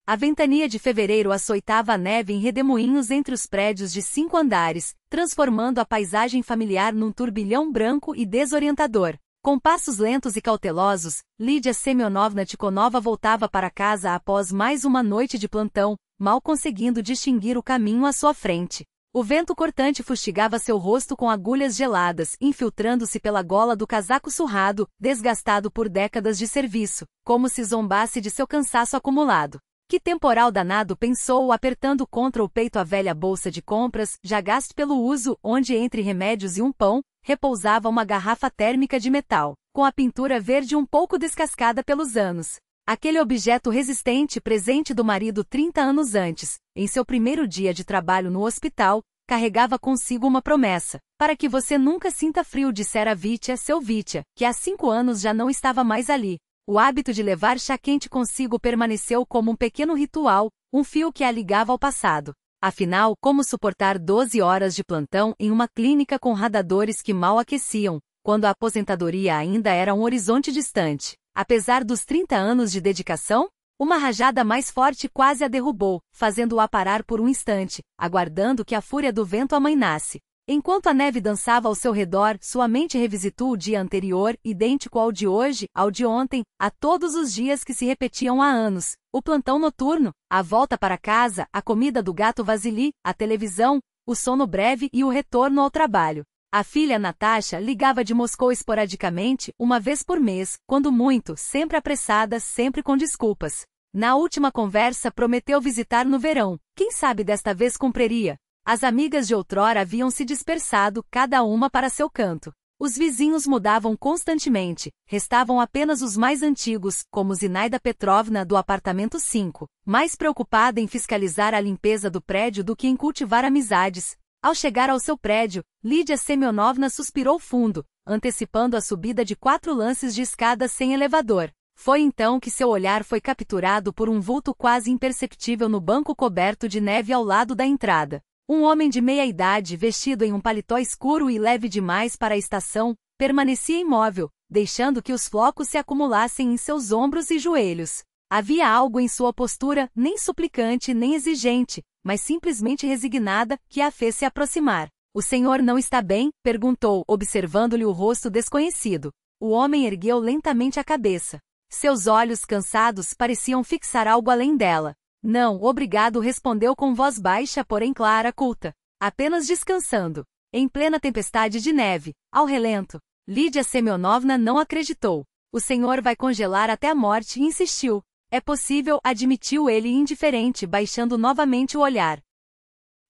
A ventania de fevereiro açoitava a neve em redemoinhos entre os prédios de 5 andares, transformando a paisagem familiar num turbilhão branco e desorientador. Com passos lentos e cautelosos, Lídia Semyonovna Tikhonova voltava para casa após mais uma noite de plantão, mal conseguindo distinguir o caminho à sua frente. O vento cortante fustigava seu rosto com agulhas geladas, infiltrando-se pela gola do casaco surrado, desgastado por décadas de serviço, como se zombasse de seu cansaço acumulado. Que temporal danado, pensou, apertando contra o peito a velha bolsa de compras, já gasta pelo uso, onde entre remédios e um pão, repousava uma garrafa térmica de metal, com a pintura verde um pouco descascada pelos anos. Aquele objeto resistente presente do marido 30 anos antes, em seu primeiro dia de trabalho no hospital, carregava consigo uma promessa. Para que você nunca sinta frio, dissera Vitya, seu Vitya, que há 5 anos já não estava mais ali. O hábito de levar chá quente consigo permaneceu como um pequeno ritual, um fio que a ligava ao passado. Afinal, como suportar 12 horas de plantão em uma clínica com radadores que mal aqueciam, quando a aposentadoria ainda era um horizonte distante? Apesar dos 30 anos de dedicação, uma rajada mais forte quase a derrubou, fazendo-a parar por um instante, aguardando que a fúria do vento amainasse. Enquanto a neve dançava ao seu redor, sua mente revisitou o dia anterior, idêntico ao de hoje, ao de ontem, a todos os dias que se repetiam há anos. O plantão noturno, a volta para casa, a comida do gato Vasily, a televisão, o sono breve e o retorno ao trabalho. A filha Natasha ligava de Moscou esporadicamente, uma vez por mês, quando muito, sempre apressada, sempre com desculpas. Na última conversa prometeu visitar no verão, quem sabe desta vez cumpriria. As amigas de outrora haviam se dispersado, cada uma para seu canto. Os vizinhos mudavam constantemente, restavam apenas os mais antigos, como Zinaida Petrovna do apartamento 5, mais preocupada em fiscalizar a limpeza do prédio do que em cultivar amizades. Ao chegar ao seu prédio, Lídia Semyonovna suspirou fundo, antecipando a subida de 4 lances de escada sem elevador. Foi então que seu olhar foi capturado por um vulto quase imperceptível no banco coberto de neve ao lado da entrada. Um homem de meia-idade, vestido em um paletó escuro e leve demais para a estação, permanecia imóvel, deixando que os flocos se acumulassem em seus ombros e joelhos. Havia algo em sua postura, nem suplicante nem exigente, mas simplesmente resignada, que a fez se aproximar. "O senhor não está bem?" perguntou, observando-lhe o rosto desconhecido. O homem ergueu lentamente a cabeça. Seus olhos cansados pareciam fixar algo além dela. "Não, obrigado", respondeu com voz baixa, porém clara, culta. "Apenas descansando." Em plena tempestade de neve, ao relento. Lídia Semyonovna não acreditou. "O senhor vai congelar até a morte", insistiu. "É possível", admitiu ele indiferente, baixando novamente o olhar.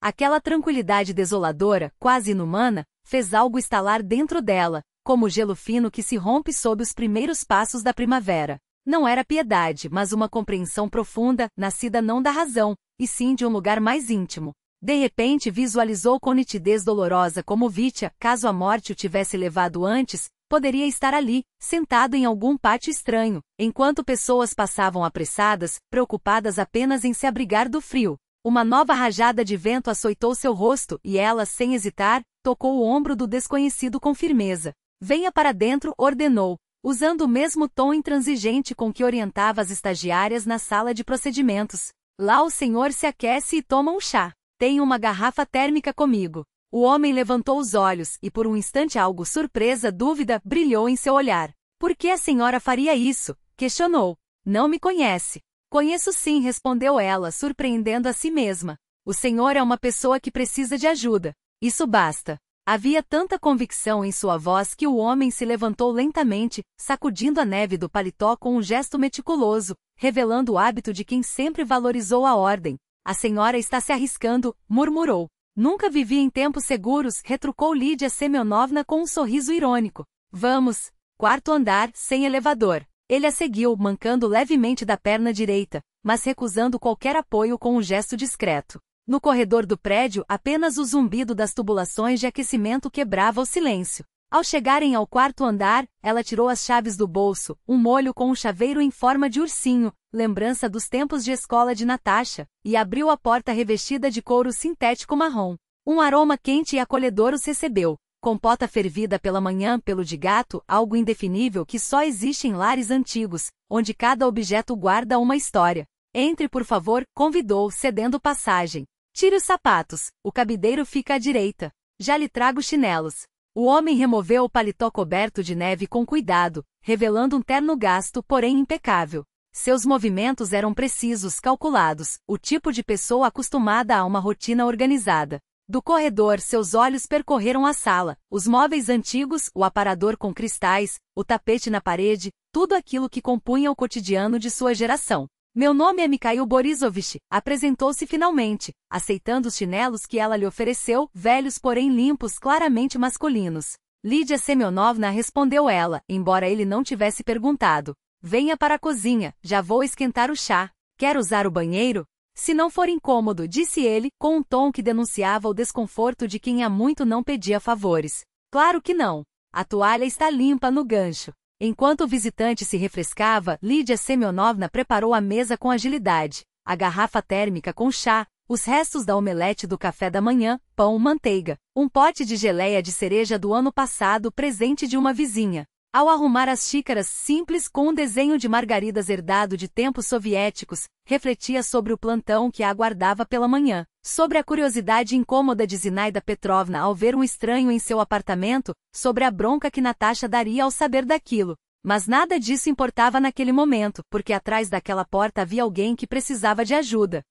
Aquela tranquilidade desoladora, quase inumana, fez algo estalar dentro dela, como o gelo fino que se rompe sob os primeiros passos da primavera. Não era piedade, mas uma compreensão profunda, nascida não da razão, e sim de um lugar mais íntimo. De repente visualizou com nitidez dolorosa como Vitya, caso a morte o tivesse levado antes, poderia estar ali, sentado em algum pátio estranho, enquanto pessoas passavam apressadas, preocupadas apenas em se abrigar do frio. Uma nova rajada de vento açoitou seu rosto, e ela, sem hesitar, tocou o ombro do desconhecido com firmeza. "Venha para dentro", ordenou, usando o mesmo tom intransigente com que orientava as estagiárias na sala de procedimentos. "Lá o senhor se aquece e toma um chá. Tenho uma garrafa térmica comigo." O homem levantou os olhos, e por um instante algo surpresa, dúvida, brilhou em seu olhar. "Por que a senhora faria isso?" questionou. "Não me conhece." "Conheço sim", respondeu ela, surpreendendo a si mesma. "O senhor é uma pessoa que precisa de ajuda. Isso basta." Havia tanta convicção em sua voz que o homem se levantou lentamente, sacudindo a neve do paletó com um gesto meticuloso, revelando o hábito de quem sempre valorizou a ordem. "A senhora está se arriscando", murmurou. "Nunca vivi em tempos seguros", retrucou Lídia Semyonovna com um sorriso irônico. "Vamos. 4º andar, sem elevador." Ele a seguiu, mancando levemente da perna direita, mas recusando qualquer apoio com um gesto discreto. No corredor do prédio, apenas o zumbido das tubulações de aquecimento quebrava o silêncio. Ao chegarem ao 4º andar, ela tirou as chaves do bolso, um molho com um chaveiro em forma de ursinho, lembrança dos tempos de escola de Natasha, e abriu a porta revestida de couro sintético marrom. Um aroma quente e acolhedor os recebeu. Compota fervida pela manhã pelo de gato, algo indefinível que só existe em lares antigos, onde cada objeto guarda uma história. Entre, por favor, convidou, cedendo passagem. Tire os sapatos, o cabideiro fica à direita. Já lhe trago chinelos. O homem removeu o paletó coberto de neve com cuidado, revelando um terno gasto, porém impecável. Seus movimentos eram precisos, calculados, o tipo de pessoa acostumada a uma rotina organizada. Do corredor, seus olhos percorreram a sala, os móveis antigos, o aparador com cristais, o tapete na parede, tudo aquilo que compunha o cotidiano de sua geração. Meu nome é Mikhail Borisovich, apresentou-se finalmente, aceitando os chinelos que ela lhe ofereceu, velhos porém limpos, claramente masculinos. Lídia Semyonovna, respondeu ela, embora ele não tivesse perguntado. Venha para a cozinha, já vou esquentar o chá. Quer usar o banheiro? Se não for incômodo, disse ele, com um tom que denunciava o desconforto de quem há muito não pedia favores. Claro que não. A toalha está limpa no gancho. Enquanto o visitante se refrescava, Lídia Semyonovna preparou a mesa com agilidade. A garrafa térmica com chá, os restos da omelete do café da manhã, pão, manteiga, um pote de geleia de cereja do ano passado, presente de uma vizinha. Ao arrumar as xícaras simples com um desenho de margaridas herdado de tempos soviéticos, refletia sobre o plantão que a aguardava pela manhã, sobre a curiosidade incômoda de Zinaida Petrovna ao ver um estranho em seu apartamento, sobre a bronca que Natasha daria ao saber daquilo. Mas nada disso importava naquele momento, porque atrás daquela porta havia alguém que precisava de ajuda.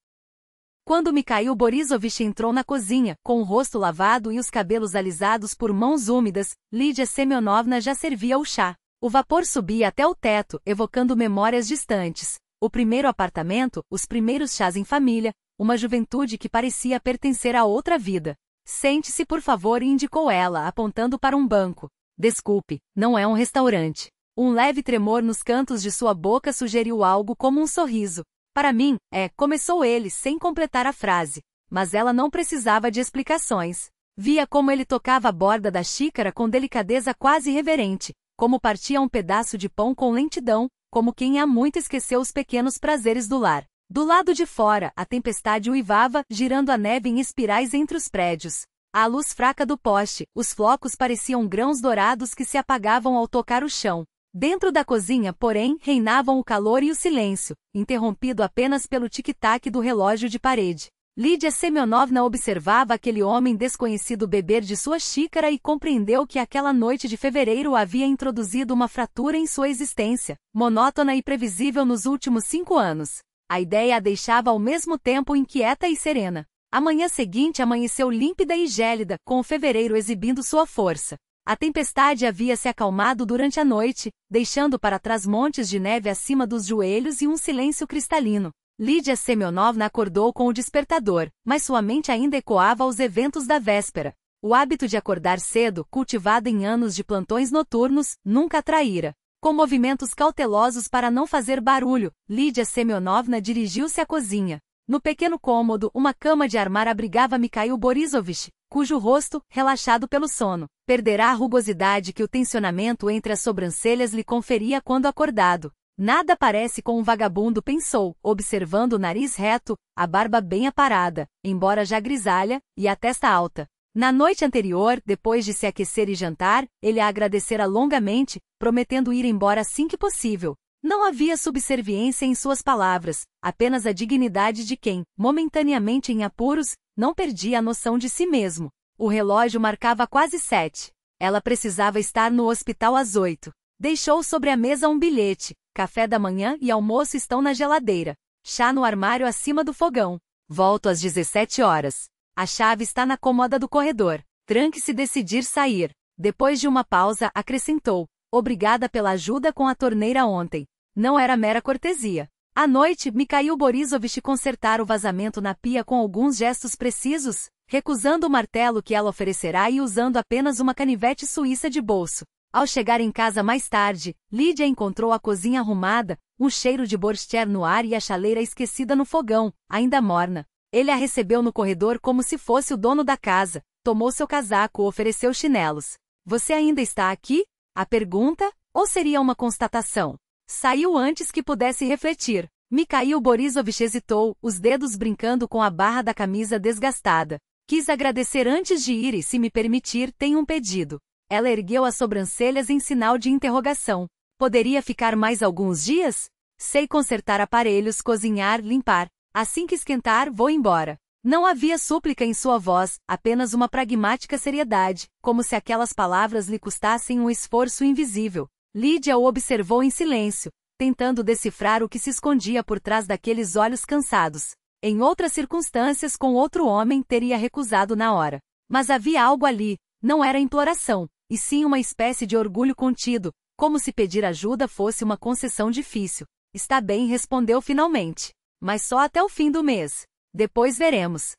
Quando Mikhail Borisovich entrou na cozinha, com o rosto lavado e os cabelos alisados por mãos úmidas, Lídia Semyonovna já servia o chá. O vapor subia até o teto, evocando memórias distantes. O primeiro apartamento, os primeiros chás em família, uma juventude que parecia pertencer a outra vida. Sente-se, por favor, indicou ela, apontando para um banco. Desculpe, não é um restaurante. Um leve tremor nos cantos de sua boca sugeriu algo como um sorriso. Para mim, começou ele sem completar a frase. Mas ela não precisava de explicações. Via como ele tocava a borda da xícara com delicadeza quase reverente, como partia um pedaço de pão com lentidão, como quem há muito esqueceu os pequenos prazeres do lar. Do lado de fora, a tempestade uivava, girando a neve em espirais entre os prédios. À luz fraca do poste, os flocos pareciam grãos dourados que se apagavam ao tocar o chão. Dentro da cozinha, porém, reinavam o calor e o silêncio, interrompido apenas pelo tic-tac do relógio de parede. Lídia Semyonovna observava aquele homem desconhecido beber de sua xícara e compreendeu que aquela noite de fevereiro havia introduzido uma fratura em sua existência, monótona e previsível nos últimos 5 anos. A ideia a deixava ao mesmo tempo inquieta e serena. A manhã seguinte amanheceu límpida e gélida, com o fevereiro exibindo sua força. A tempestade havia se acalmado durante a noite, deixando para trás montes de neve acima dos joelhos e um silêncio cristalino. Lídia Semyonovna acordou com o despertador, mas sua mente ainda ecoava aos eventos da véspera. O hábito de acordar cedo, cultivado em anos de plantões noturnos, nunca a traíra. Com movimentos cautelosos para não fazer barulho, Lídia Semyonovna dirigiu-se à cozinha. No pequeno cômodo, uma cama de armar abrigava Mikhail Borisovich, cujo rosto, relaxado pelo sono, perderá a rugosidade que o tensionamento entre as sobrancelhas lhe conferia quando acordado. Nada parece com um vagabundo, pensou, observando o nariz reto, a barba bem aparada, embora já grisalha, e a testa alta. Na noite anterior, depois de se aquecer e jantar, ele a agradecera longamente, prometendo ir embora assim que possível. Não havia subserviência em suas palavras, apenas a dignidade de quem, momentaneamente em apuros, não perdia a noção de si mesmo. O relógio marcava quase 7. Ela precisava estar no hospital às 8. Deixou sobre a mesa um bilhete. Café da manhã e almoço estão na geladeira. Chá no armário acima do fogão. Volto às 17 horas. A chave está na cômoda do corredor. Tranque-se decidir sair. Depois de uma pausa, acrescentou. Obrigada pela ajuda com a torneira ontem. Não era mera cortesia. À noite, Mikhail Borisovich consertara o vazamento na pia com alguns gestos precisos, recusando o martelo que ela oferecerá e usando apenas uma canivete suíça de bolso. Ao chegar em casa mais tarde, Lídia encontrou a cozinha arrumada, um cheiro de borscht no ar e a chaleira esquecida no fogão, ainda morna. Ele a recebeu no corredor como se fosse o dono da casa, tomou seu casaco, ofereceu chinelos. Você ainda está aqui? A pergunta, ou seria uma constatação? Saiu antes que pudesse refletir. Mikhail Borisovich hesitou, os dedos brincando com a barra da camisa desgastada. Quis agradecer antes de ir e, se me permitir, tenho um pedido. Ela ergueu as sobrancelhas em sinal de interrogação. Poderia ficar mais alguns dias? Sei consertar aparelhos, cozinhar, limpar. Assim que esquentar, vou embora. Não havia súplica em sua voz, apenas uma pragmática seriedade, como se aquelas palavras lhe custassem um esforço invisível. Lídia o observou em silêncio, tentando decifrar o que se escondia por trás daqueles olhos cansados. Em outras circunstâncias, com outro homem, teria recusado na hora. Mas havia algo ali, não era imploração, e sim uma espécie de orgulho contido, como se pedir ajuda fosse uma concessão difícil. Está bem, respondeu finalmente. Mas só até o fim do mês. Depois veremos.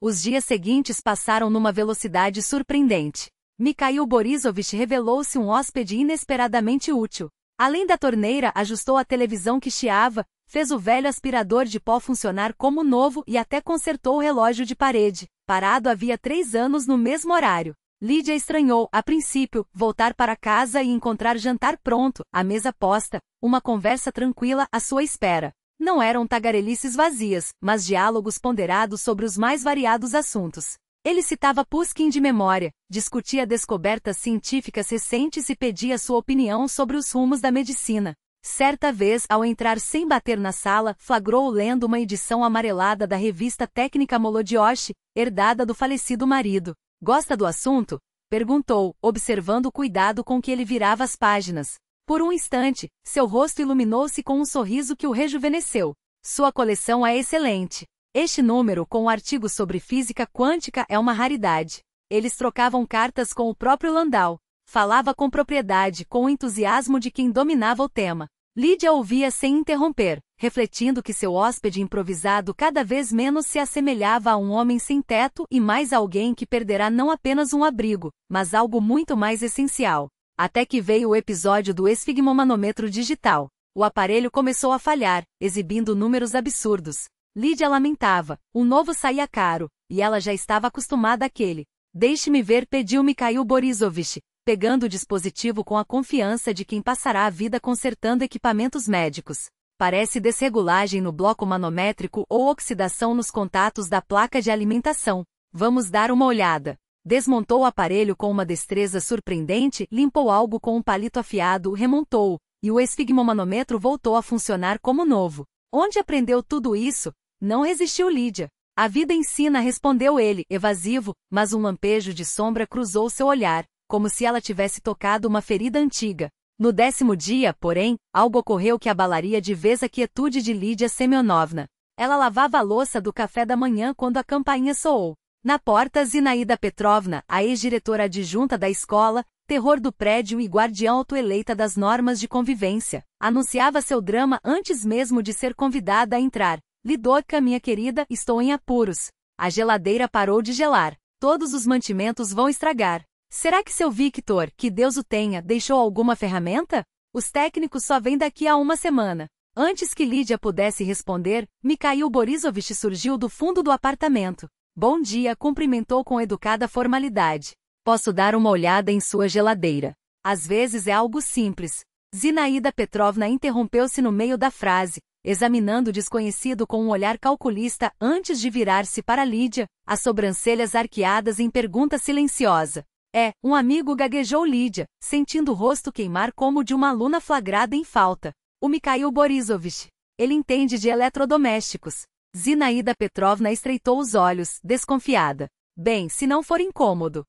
Os dias seguintes passaram numa velocidade surpreendente. Mikhail Borisovich revelou-se um hóspede inesperadamente útil. Além da torneira, ajustou a televisão que chiava, fez o velho aspirador de pó funcionar como novo e até consertou o relógio de parede, parado havia 3 anos no mesmo horário. Lídia estranhou, a princípio, voltar para casa e encontrar jantar pronto, a mesa posta, uma conversa tranquila à sua espera. Não eram tagarelices vazias, mas diálogos ponderados sobre os mais variados assuntos. Ele citava Pushkin de memória, discutia descobertas científicas recentes e pedia sua opinião sobre os rumos da medicina. Certa vez, ao entrar sem bater na sala, flagrou-o lendo uma edição amarelada da revista técnica Molodioshi, herdada do falecido marido. Gosta do assunto? Perguntou, observando o cuidado com que ele virava as páginas. Por um instante, seu rosto iluminou-se com um sorriso que o rejuvenesceu. Sua coleção é excelente. Este número com o artigo sobre física quântica é uma raridade. Eles trocavam cartas com o próprio Landau. Falava com propriedade, com o entusiasmo de quem dominava o tema. Lídia ouvia sem interromper, refletindo que seu hóspede improvisado cada vez menos se assemelhava a um homem sem teto e mais a alguém que perderá não apenas um abrigo, mas algo muito mais essencial. Até que veio o episódio do esfigmomanômetro digital. O aparelho começou a falhar, exibindo números absurdos. Lídia lamentava, o novo saía caro, e ela já estava acostumada àquele. Deixe-me ver, pediu Mikhail Borisovich, pegando o dispositivo com a confiança de quem passará a vida consertando equipamentos médicos. Parece desregulagem no bloco manométrico ou oxidação nos contatos da placa de alimentação. Vamos dar uma olhada. Desmontou o aparelho com uma destreza surpreendente, limpou algo com um palito afiado, remontou-o, e o esfigmomanômetro voltou a funcionar como novo. Onde aprendeu tudo isso? Não resistiu Lídia. A vida ensina, respondeu ele, evasivo, mas um lampejo de sombra cruzou seu olhar, como se ela tivesse tocado uma ferida antiga. No 10º dia, porém, algo ocorreu que abalaria de vez a quietude de Lídia Semyonovna. Ela lavava a louça do café da manhã quando a campainha soou. Na porta, Zinaída Petrovna, a ex-diretora adjunta da escola, terror do prédio e guardiã autoeleita das normas de convivência, anunciava seu drama antes mesmo de ser convidada a entrar. Lidoca, minha querida, estou em apuros. A geladeira parou de gelar. Todos os mantimentos vão estragar. Será que seu Victor, que Deus o tenha, deixou alguma ferramenta? Os técnicos só vêm daqui a uma semana. Antes que Lídia pudesse responder, Mikhail Borisovich surgiu do fundo do apartamento. Bom dia, cumprimentou com educada formalidade. Posso dar uma olhada em sua geladeira. Às vezes é algo simples. Zinaída Petrovna interrompeu-se no meio da frase, examinando o desconhecido com um olhar calculista antes de virar-se para Lídia, as sobrancelhas arqueadas em pergunta silenciosa. Um amigo, gaguejou Lídia, sentindo o rosto queimar como o de uma aluna flagrada em falta. O Mikhail Borisovich. Ele entende de eletrodomésticos. Zinaída Petrovna estreitou os olhos, desconfiada. Bem, se não for incômodo.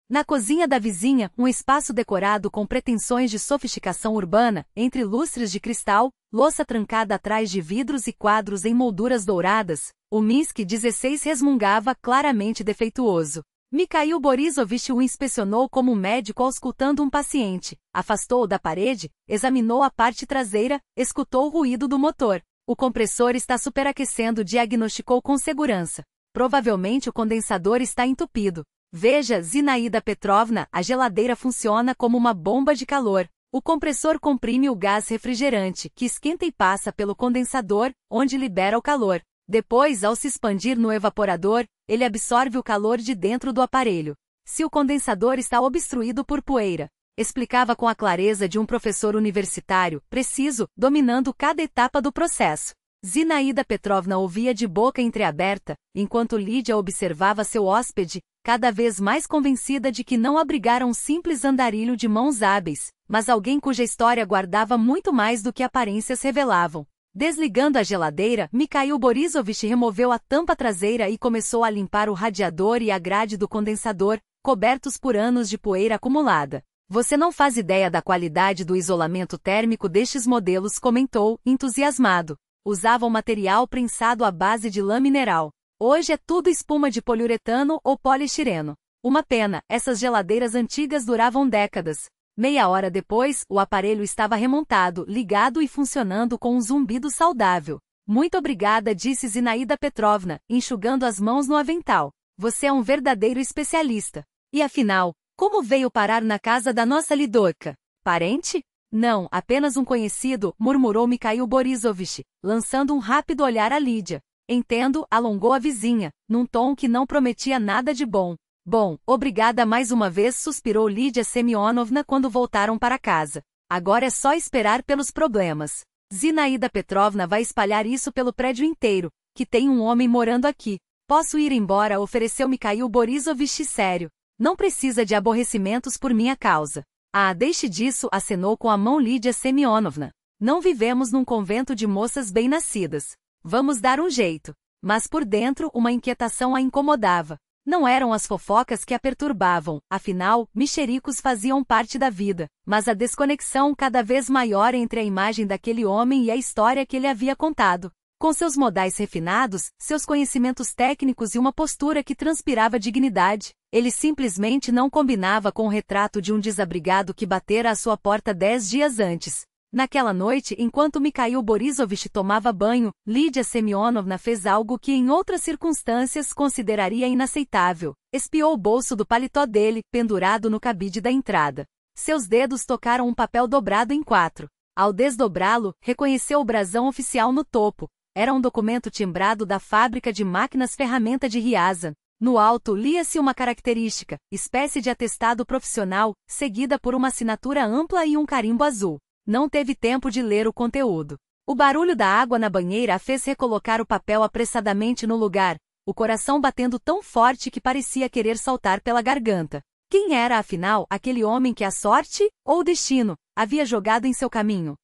Na cozinha da vizinha, um espaço decorado com pretensões de sofisticação urbana, entre lustres de cristal, louça trancada atrás de vidros e quadros em molduras douradas, o Minsk 16 resmungava claramente defeituoso. Mikhail Borisovich o inspecionou como um médico auscultando um paciente, afastou-o da parede, examinou a parte traseira, escutou o ruído do motor. O compressor está superaquecendo, diagnosticou com segurança. Provavelmente o condensador está entupido. Veja, Zinaída Petrovna, a geladeira funciona como uma bomba de calor. O compressor comprime o gás refrigerante, que esquenta e passa pelo condensador, onde libera o calor. Depois, ao se expandir no evaporador, ele absorve o calor de dentro do aparelho. Se o condensador está obstruído por poeira, explicava com a clareza de um professor universitário, preciso, dominando cada etapa do processo. Zinaida Petrovna ouvia de boca entreaberta, enquanto Lídia observava seu hóspede, cada vez mais convencida de que não abrigara um simples andarilho de mãos hábeis, mas alguém cuja história guardava muito mais do que aparências revelavam. Desligando a geladeira, Mikhail Borisovich removeu a tampa traseira e começou a limpar o radiador e a grade do condensador, cobertos por anos de poeira acumulada. Você não faz ideia da qualidade do isolamento térmico destes modelos, comentou, entusiasmado. Usavam material prensado à base de lã mineral. Hoje é tudo espuma de poliuretano ou poliestireno. Uma pena, essas geladeiras antigas duravam décadas. Meia hora depois, o aparelho estava remontado, ligado e funcionando com um zumbido saudável. Muito obrigada, disse Zinaida Petrovna, enxugando as mãos no avental. Você é um verdadeiro especialista. E afinal, como veio parar na casa da nossa Lidorka? Parente? Não, apenas um conhecido, murmurou Mikhail Borisovich, lançando um rápido olhar a Lídia. Entendo, alongou a vizinha, num tom que não prometia nada de bom. Bom, obrigada mais uma vez, suspirou Lídia Semyonovna quando voltaram para casa. Agora é só esperar pelos problemas. Zinaida Petrovna vai espalhar isso pelo prédio inteiro, que tem um homem morando aqui. Posso ir embora, ofereceu Mikhail Borisovich sério. Não precisa de aborrecimentos por minha causa. Ah, deixe disso, acenou com a mão Lídia Semyonovna. Não vivemos num convento de moças bem-nascidas. Vamos dar um jeito. Mas por dentro uma inquietação a incomodava. Não eram as fofocas que a perturbavam, afinal, mexericos faziam parte da vida, mas a desconexão cada vez maior entre a imagem daquele homem e a história que ele havia contado. Com seus modais refinados, seus conhecimentos técnicos e uma postura que transpirava dignidade, ele simplesmente não combinava com o retrato de um desabrigado que batera à sua porta 10 dias antes. Naquela noite, enquanto Mikhail Borisovich tomava banho, Lídia Semyonovna fez algo que em outras circunstâncias consideraria inaceitável. Espiou o bolso do paletó dele, pendurado no cabide da entrada. Seus dedos tocaram um papel dobrado em 4. Ao desdobrá-lo, reconheceu o brasão oficial no topo. Era um documento timbrado da fábrica de máquinas ferramenta de Ryazan. No alto lia-se uma característica, espécie de atestado profissional, seguida por uma assinatura ampla e um carimbo azul. Não teve tempo de ler o conteúdo. O barulho da água na banheira a fez recolocar o papel apressadamente no lugar, o coração batendo tão forte que parecia querer saltar pela garganta. Quem era, afinal, aquele homem que a sorte, ou o destino, havia jogado em seu caminho?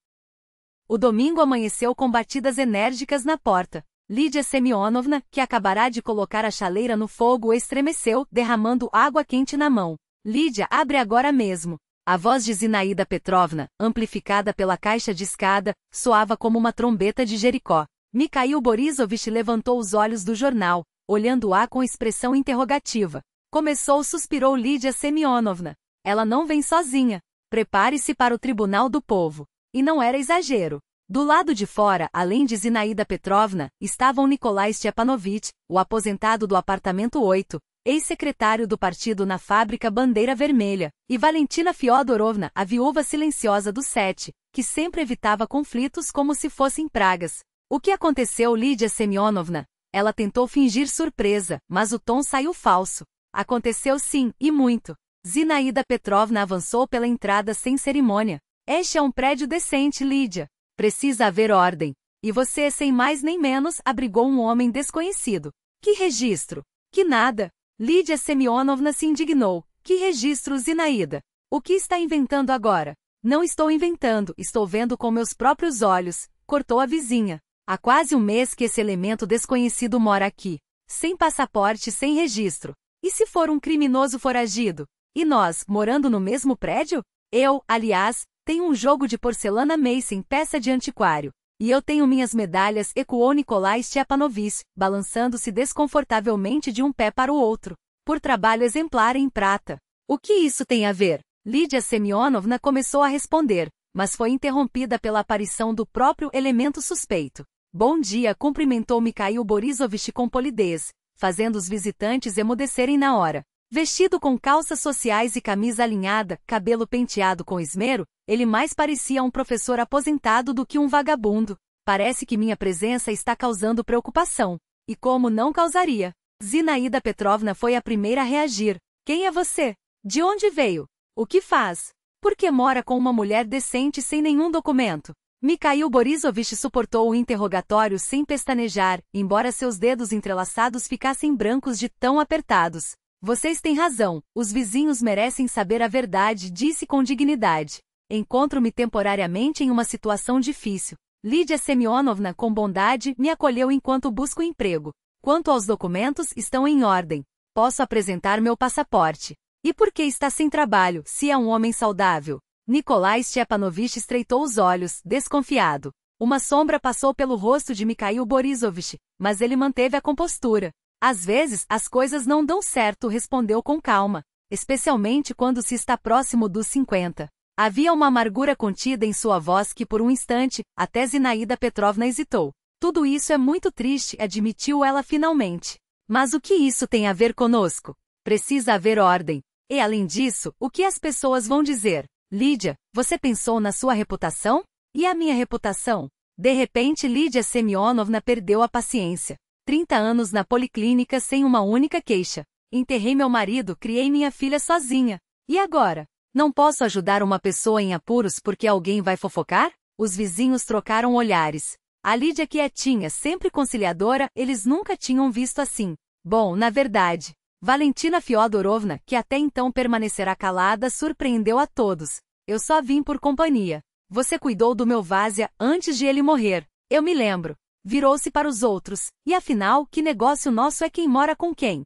O domingo amanheceu com batidas enérgicas na porta. Lídia Semyonovna, que acabará de colocar a chaleira no fogo, estremeceu, derramando água quente na mão. Lídia, abre agora mesmo. A voz de Zinaida Petrovna, amplificada pela caixa de escada, soava como uma trombeta de Jericó. Mikhail Borisovich levantou os olhos do jornal, olhando-a com expressão interrogativa. Começou, suspirou Lídia Semyonovna. Ela não vem sozinha. Prepare-se para o tribunal do povo. E não era exagero. Do lado de fora, além de Zinaida Petrovna, estavam Nikolai Stepanovich, o aposentado do apartamento 8, ex-secretário do partido na fábrica Bandeira Vermelha, e Valentina Fyodorovna, a viúva silenciosa do 7, que sempre evitava conflitos como se fossem pragas. O que aconteceu, Lídia Semyonovna? Ela tentou fingir surpresa, mas o tom saiu falso. Aconteceu sim, e muito. Zinaida Petrovna avançou pela entrada sem cerimônia. Este é um prédio decente, Lídia. Precisa haver ordem. E você, sem mais nem menos, abrigou um homem desconhecido. Que registro? Que nada. Lídia Semyonovna se indignou. Que registro, Zinaida? O que está inventando agora? Não estou inventando, estou vendo com meus próprios olhos, cortou a vizinha. Há quase um mês que esse elemento desconhecido mora aqui. Sem passaporte, sem registro. E se for um criminoso foragido? E nós, morando no mesmo prédio? Eu, aliás, tenho um jogo de porcelana Meissen, peça de antiquário. E eu tenho minhas medalhas, ecoou Nikolai Stepanovich, balançando-se desconfortavelmente de um pé para o outro. Por trabalho exemplar em prata. O que isso tem a ver? Lídia Semyonovna começou a responder, mas foi interrompida pela aparição do próprio elemento suspeito. Bom dia, cumprimentou Mikhail Borisovich com polidez, fazendo os visitantes emudecerem na hora. Vestido com calças sociais e camisa alinhada, cabelo penteado com esmero, ele mais parecia um professor aposentado do que um vagabundo. Parece que minha presença está causando preocupação. E como não causaria? Zinaida Petrovna foi a primeira a reagir. Quem é você? De onde veio? O que faz? Por que mora com uma mulher decente sem nenhum documento? Mikhail Borisovich suportou o interrogatório sem pestanejar, embora seus dedos entrelaçados ficassem brancos de tão apertados. Vocês têm razão, os vizinhos merecem saber a verdade, disse com dignidade. Encontro-me temporariamente em uma situação difícil. Lídia Semyonovna, com bondade, me acolheu enquanto busco emprego. Quanto aos documentos, estão em ordem. Posso apresentar meu passaporte. E por que está sem trabalho, se é um homem saudável? Nikolai Stepanovich estreitou os olhos, desconfiado. Uma sombra passou pelo rosto de Mikhail Borisovich, mas ele manteve a compostura. Às vezes, as coisas não dão certo, respondeu com calma, especialmente quando se está próximo dos 50. Havia uma amargura contida em sua voz que por um instante, até Zinaida Petrovna hesitou. Tudo isso é muito triste, admitiu ela finalmente. Mas o que isso tem a ver conosco? Precisa haver ordem. E além disso, o que as pessoas vão dizer? Lídia, você pensou na sua reputação? E a minha reputação? De repente Lídia Semyonovna perdeu a paciência. 30 anos na policlínica sem uma única queixa. Enterrei meu marido, criei minha filha sozinha. E agora? Não posso ajudar uma pessoa em apuros porque alguém vai fofocar? Os vizinhos trocaram olhares. A Lídia quietinha, sempre conciliadora, eles nunca tinham visto assim. Bom, na verdade, Valentina Fyodorovna, que até então permanecerá calada, surpreendeu a todos. Eu só vim por companhia. Você cuidou do meu Vásia antes de ele morrer. Eu me lembro. Virou-se para os outros. E afinal, que negócio nosso é quem mora com quem?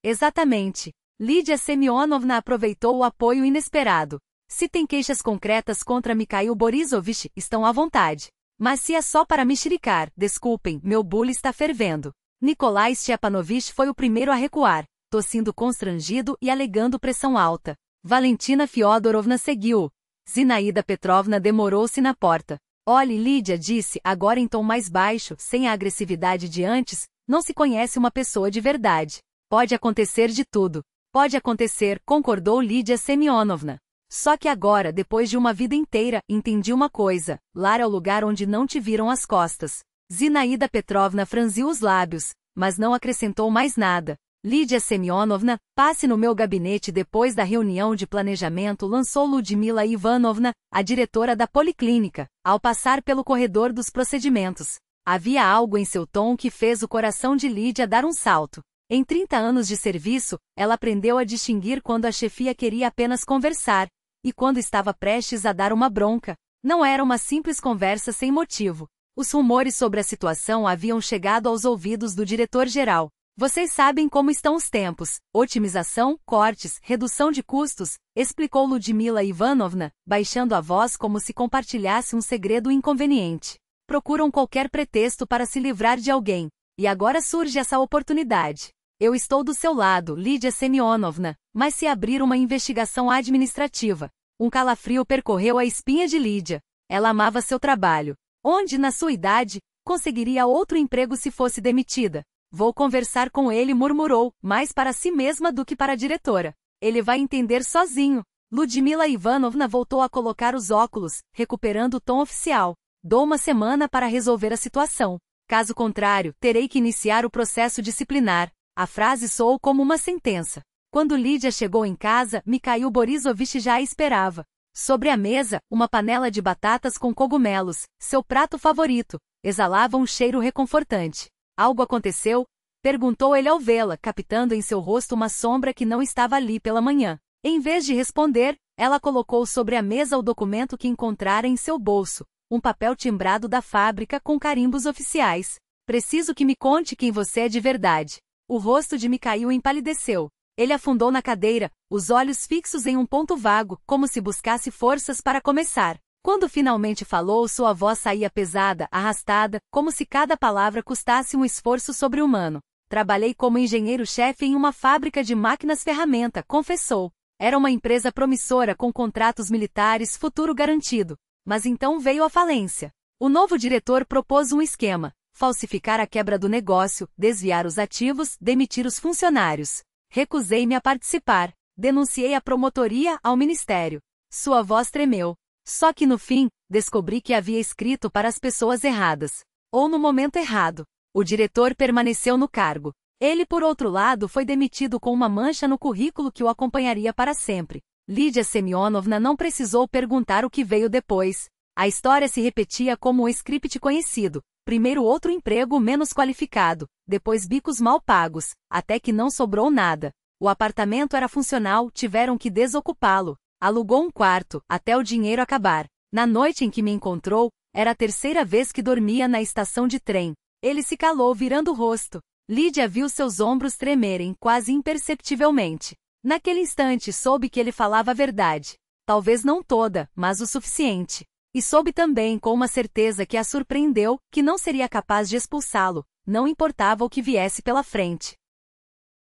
Exatamente. Lídia Semyonovna aproveitou o apoio inesperado. Se tem queixas concretas contra Mikhail Borisovich, estão à vontade. Mas se é só para mexericar, desculpem, meu bule está fervendo. Nikolai Stepanovich foi o primeiro a recuar, tossindo constrangido e alegando pressão alta. Valentina Fyodorovna seguiu. Zinaida Petrovna demorou-se na porta. Olhe, Lídia disse, agora em tom mais baixo, sem a agressividade de antes, não se conhece uma pessoa de verdade. Pode acontecer de tudo. Pode acontecer, concordou Lídia Semyonovna. Só que agora, depois de uma vida inteira, entendi uma coisa. Lar é o lugar onde não te viram as costas. Zinaida Petrovna franziu os lábios, mas não acrescentou mais nada. Lídia Semyonovna, passe no meu gabinete depois da reunião de planejamento, lançou Ludmila Ivanovna, a diretora da policlínica, ao passar pelo corredor dos procedimentos. Havia algo em seu tom que fez o coração de Lídia dar um salto. Em 30 anos de serviço, ela aprendeu a distinguir quando a chefia queria apenas conversar, e quando estava prestes a dar uma bronca. Não era uma simples conversa sem motivo. Os rumores sobre a situação haviam chegado aos ouvidos do diretor-geral. Vocês sabem como estão os tempos. Otimização, cortes, redução de custos, explicou Ludmila Ivanovna, baixando a voz como se compartilhasse um segredo inconveniente. Procuram qualquer pretexto para se livrar de alguém. E agora surge essa oportunidade. Eu estou do seu lado, Lídia Semyonovna, mas se abrir uma investigação administrativa. Um calafrio percorreu a espinha de Lídia. Ela amava seu trabalho. Onde, na sua idade, conseguiria outro emprego se fosse demitida? Vou conversar com ele, murmurou, mais para si mesma do que para a diretora. Ele vai entender sozinho. Ludmila Ivanovna voltou a colocar os óculos, recuperando o tom oficial. Dou uma semana para resolver a situação. Caso contrário, terei que iniciar o processo disciplinar. A frase soou como uma sentença. Quando Lídia chegou em casa, Mikhail Borisovich já a esperava. Sobre a mesa, uma panela de batatas com cogumelos, seu prato favorito, exalava um cheiro reconfortante. Algo aconteceu? Perguntou ele ao vê-la, captando em seu rosto uma sombra que não estava ali pela manhã. Em vez de responder, ela colocou sobre a mesa o documento que encontrara em seu bolso, um papel timbrado da fábrica com carimbos oficiais. Preciso que me conte quem você é de verdade. O rosto de Mikhail empalideceu. Ele afundou na cadeira, os olhos fixos em um ponto vago, como se buscasse forças para começar. Quando finalmente falou, sua voz saía pesada, arrastada, como se cada palavra custasse um esforço sobre-humano. Trabalhei como engenheiro-chefe em uma fábrica de máquinas-ferramenta, confessou. Era uma empresa promissora com contratos militares, futuro garantido. Mas então veio a falência. O novo diretor propôs um esquema: falsificar a quebra do negócio, desviar os ativos, demitir os funcionários. Recusei-me a participar. Denunciei a promotoria ao ministério. Sua voz tremeu. Só que no fim, descobri que havia escrito para as pessoas erradas. Ou no momento errado. O diretor permaneceu no cargo. Ele, por outro lado, foi demitido com uma mancha no currículo que o acompanharia para sempre. Lídia Semyonovna não precisou perguntar o que veio depois. A história se repetia como um script conhecido. Primeiro outro emprego menos qualificado, depois bicos mal pagos, até que não sobrou nada. O apartamento era funcional, tiveram que desocupá-lo. Alugou um quarto, até o dinheiro acabar. Na noite em que me encontrou, era a terceira vez que dormia na estação de trem. Ele se calou virando o rosto. Lídia viu seus ombros tremerem quase imperceptivelmente. Naquele instante soube que ele falava a verdade. Talvez não toda, mas o suficiente. E soube também com uma certeza que a surpreendeu, que não seria capaz de expulsá-lo, não importava o que viesse pela frente.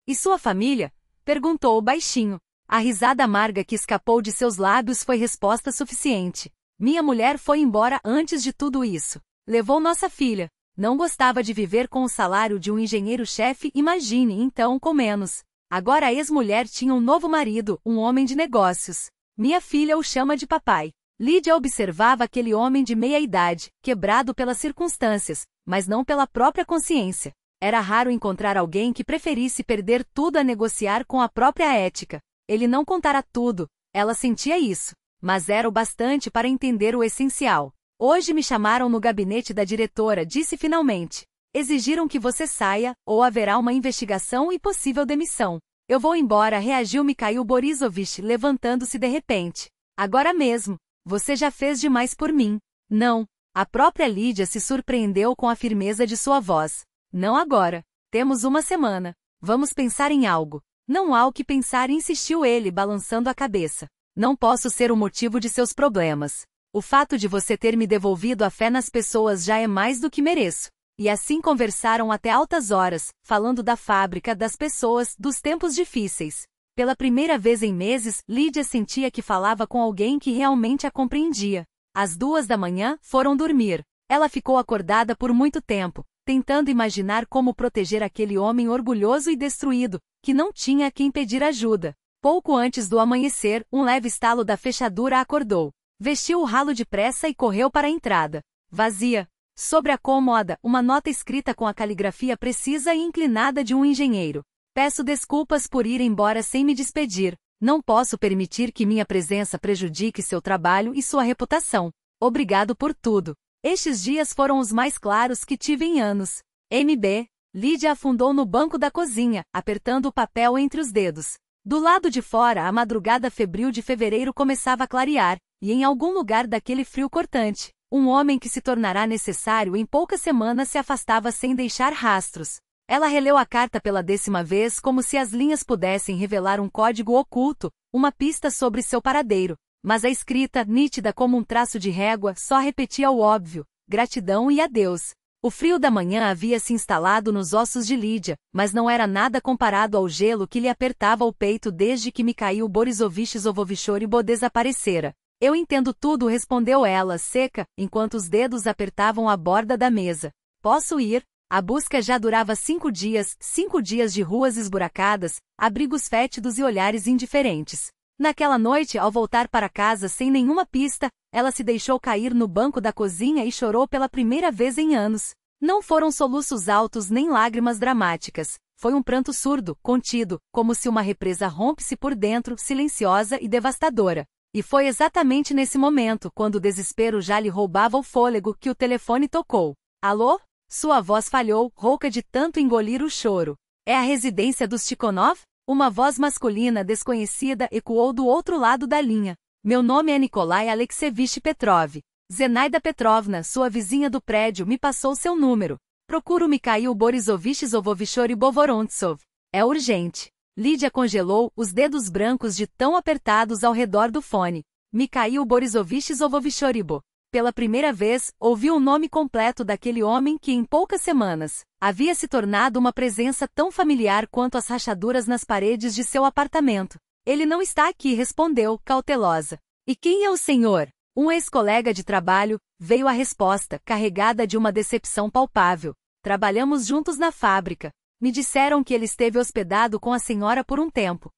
E sua família? Perguntou baixinho. A risada amarga que escapou de seus lábios foi resposta suficiente. Minha mulher foi embora antes de tudo isso. Levou nossa filha. Não gostava de viver com o salário de um engenheiro-chefe, imagine então com menos. Agora a ex-mulher tinha um novo marido, um homem de negócios. Minha filha o chama de papai. Lídia observava aquele homem de meia-idade, quebrado pelas circunstâncias, mas não pela própria consciência. Era raro encontrar alguém que preferisse perder tudo a negociar com a própria ética. Ele não contara tudo, ela sentia isso, mas era o bastante para entender o essencial. Hoje me chamaram no gabinete da diretora, disse finalmente. Exigiram que você saia, ou haverá uma investigação e possível demissão. Eu vou embora, reagiu Mikhail Borisovich, levantando-se de repente. Agora mesmo. Você já fez demais por mim. Não. A própria Lídia se surpreendeu com a firmeza de sua voz. Não agora. Temos uma semana. Vamos pensar em algo. Não há o que pensar, insistiu ele, balançando a cabeça. Não posso ser o motivo de seus problemas. O fato de você ter me devolvido a fé nas pessoas já é mais do que mereço. E assim conversaram até altas horas, falando da fábrica, das pessoas, dos tempos difíceis. Pela primeira vez em meses, Lídia sentia que falava com alguém que realmente a compreendia. Às 2 da manhã, foram dormir. Ela ficou acordada por muito tempo, tentando imaginar como proteger aquele homem orgulhoso e destruído, que não tinha a quem pedir ajuda. Pouco antes do amanhecer, um leve estalo da fechadura a acordou. Vestiu o ralo depressa e correu para a entrada. Vazia. Sobre a cômoda, uma nota escrita com a caligrafia precisa e inclinada de um engenheiro. Peço desculpas por ir embora sem me despedir. Não posso permitir que minha presença prejudique seu trabalho e sua reputação. Obrigado por tudo. Estes dias foram os mais claros que tive em anos. MB. Lídia afundou no banco da cozinha, apertando o papel entre os dedos. Do lado de fora, a madrugada febril de fevereiro começava a clarear, e em algum lugar daquele frio cortante, um homem que se tornará necessário em poucas semanas se afastava sem deixar rastros. Ela releu a carta pela 10ª vez como se as linhas pudessem revelar um código oculto, uma pista sobre seu paradeiro. Mas a escrita, nítida como um traço de régua, só repetia o óbvio: gratidão e adeus. O frio da manhã havia se instalado nos ossos de Lídia, mas não era nada comparado ao gelo que lhe apertava o peito desde que Mikhail Borisovich Zovovichoribo desaparecera. Eu entendo tudo, respondeu ela, seca, enquanto os dedos apertavam a borda da mesa. Posso ir? A busca já durava 5 dias, 5 dias de ruas esburacadas, abrigos fétidos e olhares indiferentes. Naquela noite, ao voltar para casa sem nenhuma pista, ela se deixou cair no banco da cozinha e chorou pela primeira vez em anos. Não foram soluços altos nem lágrimas dramáticas. Foi um pranto surdo, contido, como se uma represa rompe-se por dentro, silenciosa e devastadora. E foi exatamente nesse momento, quando o desespero já lhe roubava o fôlego, que o telefone tocou. Alô? Sua voz falhou, rouca de tanto engolir o choro. É a residência dos Tikhonov? Uma voz masculina desconhecida ecoou do outro lado da linha. Meu nome é Nikolai Alexeyevich Petrov. Zenaida Petrovna, sua vizinha do prédio, me passou seu número. Procuro Mikhail Borisovich Zovovichoribo Vorontsov. É urgente. Lídia congelou, os dedos brancos de tão apertados ao redor do fone. Mikhail Borisovich Zovovichoribo. Pela primeira vez, ouviu o nome completo daquele homem que em poucas semanas havia se tornado uma presença tão familiar quanto as rachaduras nas paredes de seu apartamento. Ele não está aqui, respondeu, cautelosa. E quem é o senhor? Um ex-colega de trabalho, veio a resposta, carregada de uma decepção palpável. Trabalhamos juntos na fábrica. Me disseram que ele esteve hospedado com a senhora por um tempo.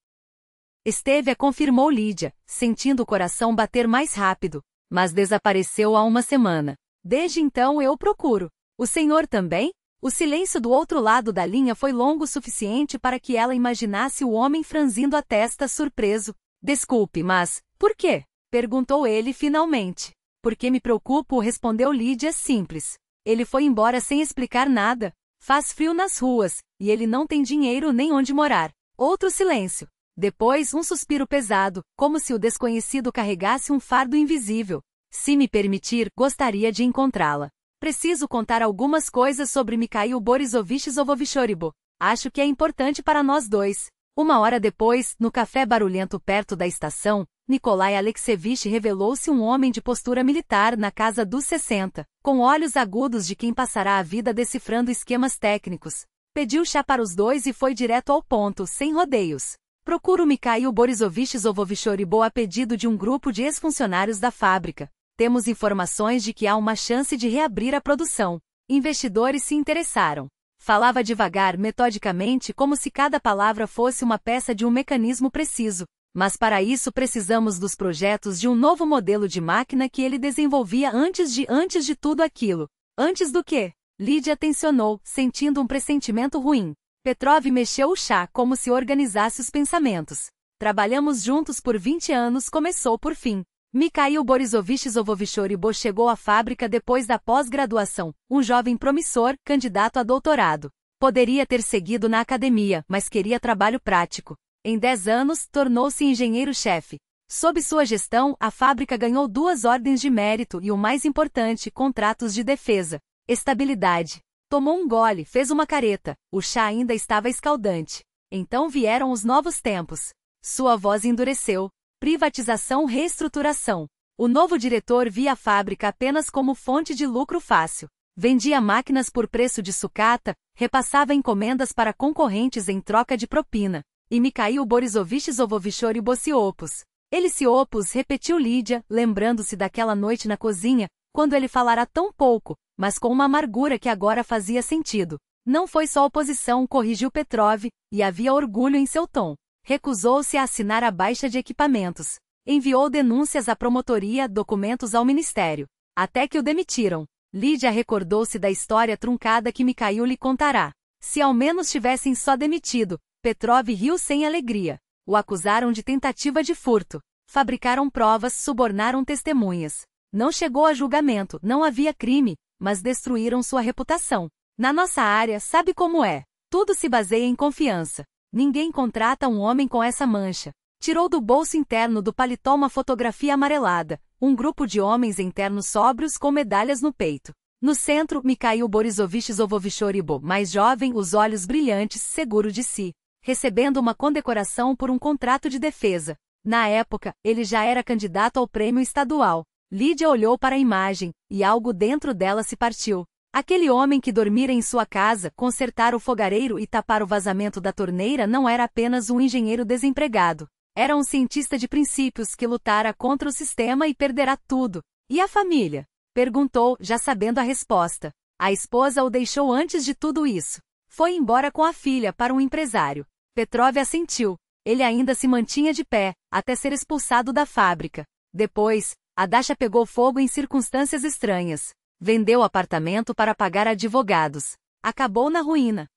Esteve, confirmou Lídia, sentindo o coração bater mais rápido. Mas desapareceu há uma semana. Desde então eu o procuro. O senhor também? O silêncio do outro lado da linha foi longo o suficiente para que ela imaginasse o homem franzindo a testa surpreso. Desculpe, mas, por quê? Perguntou ele finalmente. Porque me preocupo, respondeu Lídia, simples. Ele foi embora sem explicar nada. Faz frio nas ruas, e ele não tem dinheiro nem onde morar. Outro silêncio. Depois, um suspiro pesado, como se o desconhecido carregasse um fardo invisível. Se me permitir, gostaria de encontrá-la. Preciso contar algumas coisas sobre Mikhail Borisovich Zovovichoribo. Acho que é importante para nós dois. Uma hora depois, no café barulhento perto da estação, Nikolai Alexeyevich revelou-se um homem de postura militar na casa dos 60, com olhos agudos de quem passará a vida decifrando esquemas técnicos. Pediu chá para os dois e foi direto ao ponto, sem rodeios. Procuro Mikhail Borisovich Zovovichoribo a pedido de um grupo de ex-funcionários da fábrica. Temos informações de que há uma chance de reabrir a produção. Investidores se interessaram. Falava devagar, metodicamente, como se cada palavra fosse uma peça de um mecanismo preciso. Mas para isso precisamos dos projetos de um novo modelo de máquina que ele desenvolvia antes de tudo aquilo. Antes do quê? Lídia tensionou, sentindo um pressentimento ruim. Petrov mexeu o chá como se organizasse os pensamentos. Trabalhamos juntos por 20 anos, começou por fim. Mikhail Borisovich Zovovichoribo chegou à fábrica depois da pós-graduação, um jovem promissor, candidato a doutorado. Poderia ter seguido na academia, mas queria trabalho prático. Em 10 anos, tornou-se engenheiro-chefe. Sob sua gestão, a fábrica ganhou 2 ordens de mérito e o mais importante, contratos de defesa. Estabilidade. Tomou um gole, fez uma careta. O chá ainda estava escaldante. Então vieram os novos tempos. Sua voz endureceu. Privatização, reestruturação. O novo diretor via a fábrica apenas como fonte de lucro fácil. Vendia máquinas por preço de sucata, repassava encomendas para concorrentes em troca de propina. E Mikhail Borisovich Zovovichoribo se opôs. Ele se opôs, repetiu Lídia, lembrando-se daquela noite na cozinha, quando ele falara tão pouco, mas com uma amargura que agora fazia sentido. Não foi só oposição, corrigiu Petrov, e havia orgulho em seu tom. Recusou-se a assinar a baixa de equipamentos. Enviou denúncias à promotoria, documentos ao ministério. Até que o demitiram. Lídia recordou-se da história truncada que Mikhail lhe contará. Se ao menos tivessem só demitido. Petrov riu sem alegria. O acusaram de tentativa de furto. Fabricaram provas, subornaram testemunhas. Não chegou a julgamento, não havia crime, mas destruíram sua reputação. Na nossa área, sabe como é? Tudo se baseia em confiança. Ninguém contrata um homem com essa mancha. Tirou do bolso interno do paletó uma fotografia amarelada, um grupo de homens internos sóbrios com medalhas no peito. No centro, Mikhail Borisovich Zovovichoribo, mais jovem, os olhos brilhantes, seguro de si. Recebendo uma condecoração por um contrato de defesa. Na época, ele já era candidato ao prêmio estadual. Lídia olhou para a imagem, e algo dentro dela se partiu. Aquele homem que dormira em sua casa, consertar o fogareiro e tapar o vazamento da torneira não era apenas um engenheiro desempregado. Era um cientista de princípios que lutara contra o sistema e perderá tudo. E a família? Perguntou, já sabendo a resposta. A esposa o deixou antes de tudo isso. Foi embora com a filha para um empresário. Petrov assentiu. Ele ainda se mantinha de pé, até ser expulsado da fábrica. Depois, a Dasha pegou fogo em circunstâncias estranhas. Vendeu o apartamento para pagar advogados. Acabou na ruína.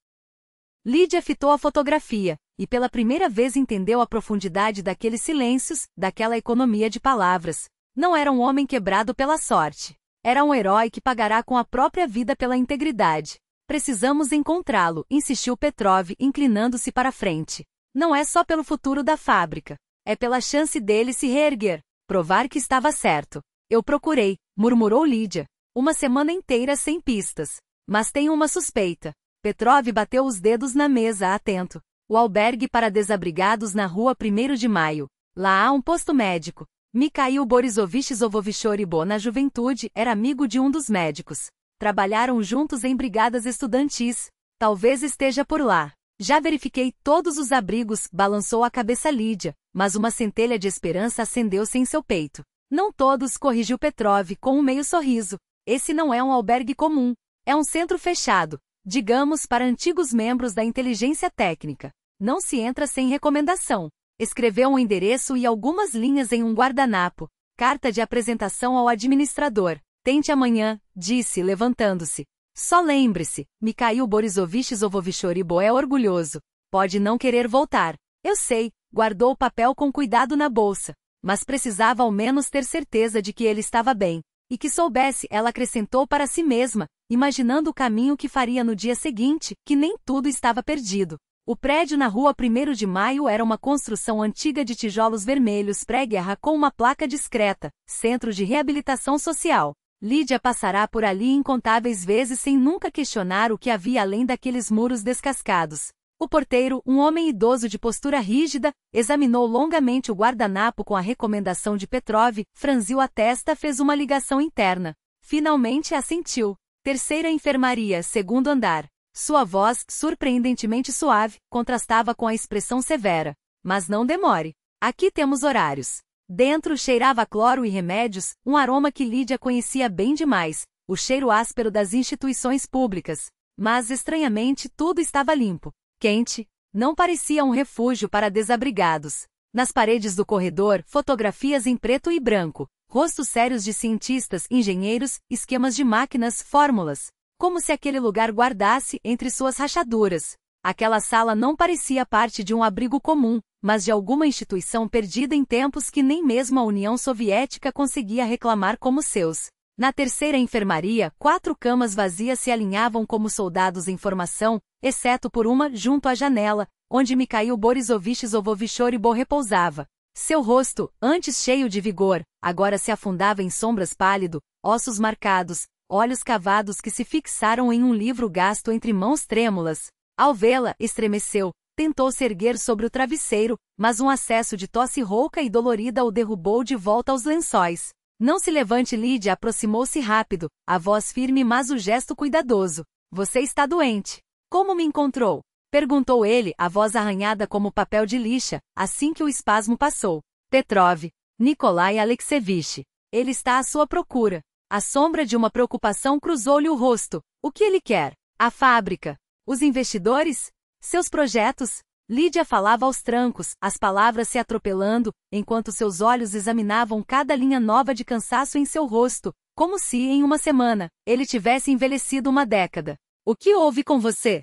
Lídia fitou a fotografia, e pela primeira vez entendeu a profundidade daqueles silêncios, daquela economia de palavras. Não era um homem quebrado pela sorte. Era um herói que pagará com a própria vida pela integridade. Precisamos encontrá-lo, insistiu Petrov, inclinando-se para frente. Não é só pelo futuro da fábrica. É pela chance dele se reerguer. Provar que estava certo. Eu procurei, murmurou Lídia. Uma semana inteira sem pistas. Mas tenho uma suspeita. Petrov bateu os dedos na mesa, atento. O albergue para desabrigados na rua 1º de Maio. Lá há um posto médico. Mikhail Borisovich Zovovichoribo, na juventude, era amigo de um dos médicos. Trabalharam juntos em brigadas estudantis. Talvez esteja por lá. Já verifiquei todos os abrigos, balançou a cabeça Lídia, mas uma centelha de esperança acendeu-se em seu peito. Não todos, corrigiu Petrov com um meio sorriso. Esse não é um albergue comum. É um centro fechado, digamos, para antigos membros da inteligência técnica. Não se entra sem recomendação. Escreveu um endereço e algumas linhas em um guardanapo. Carta de apresentação ao administrador. Tente amanhã, disse, levantando-se. Só lembre-se, Mikhail Borisovich Zovovichoribo é orgulhoso. Pode não querer voltar. Eu sei, guardou o papel com cuidado na bolsa. Mas precisava ao menos ter certeza de que ele estava bem. E que soubesse, ela acrescentou para si mesma, imaginando o caminho que faria no dia seguinte, que nem tudo estava perdido. O prédio na rua 1º de Maio era uma construção antiga de tijolos vermelhos pré-guerra com uma placa discreta, Centro de Reabilitação Social. Lídia passará por ali incontáveis vezes sem nunca questionar o que havia além daqueles muros descascados. O porteiro, um homem idoso de postura rígida, examinou longamente o guardanapo com a recomendação de Petrov, franziu a testa, fez uma ligação interna. Finalmente assentiu. 3ª enfermaria, 2º andar. Sua voz, surpreendentemente suave, contrastava com a expressão severa. Mas não demore. Aqui temos horários. Dentro cheirava cloro e remédios, um aroma que Lídia conhecia bem demais, o cheiro áspero das instituições públicas. Mas, estranhamente, tudo estava limpo. Quente, não parecia um refúgio para desabrigados. Nas paredes do corredor, fotografias em preto e branco, rostos sérios de cientistas, engenheiros, esquemas de máquinas, fórmulas. Como se aquele lugar guardasse, entre suas rachaduras. Aquela sala não parecia parte de um abrigo comum, mas de alguma instituição perdida em tempos que nem mesmo a União Soviética conseguia reclamar como seus. Na 3ª enfermaria, 4 camas vazias se alinhavam como soldados em formação, exceto por uma, junto à janela, onde Mikhail Borisovich Zovovichoribo repousava. Seu rosto, antes cheio de vigor, agora se afundava em sombras pálido, ossos marcados, olhos cavados que se fixaram em um livro gasto entre mãos trêmulas. Ao vê-la, estremeceu, tentou se erguer sobre o travesseiro, mas um acesso de tosse rouca e dolorida o derrubou de volta aos lençóis. Não se levante, Lídia aproximou-se rápido, a voz firme mas o gesto cuidadoso. Você está doente. Como me encontrou? Perguntou ele, a voz arranhada como papel de lixa, assim que o espasmo passou. Petrov. Nikolai Alexeyevich. Ele está à sua procura. A sombra de uma preocupação cruzou-lhe o rosto. O que ele quer? A fábrica. Os investidores? Seus projetos? Lídia falava aos trancos, as palavras se atropelando, enquanto seus olhos examinavam cada linha nova de cansaço em seu rosto, como se, em uma semana, ele tivesse envelhecido uma década. O que houve com você?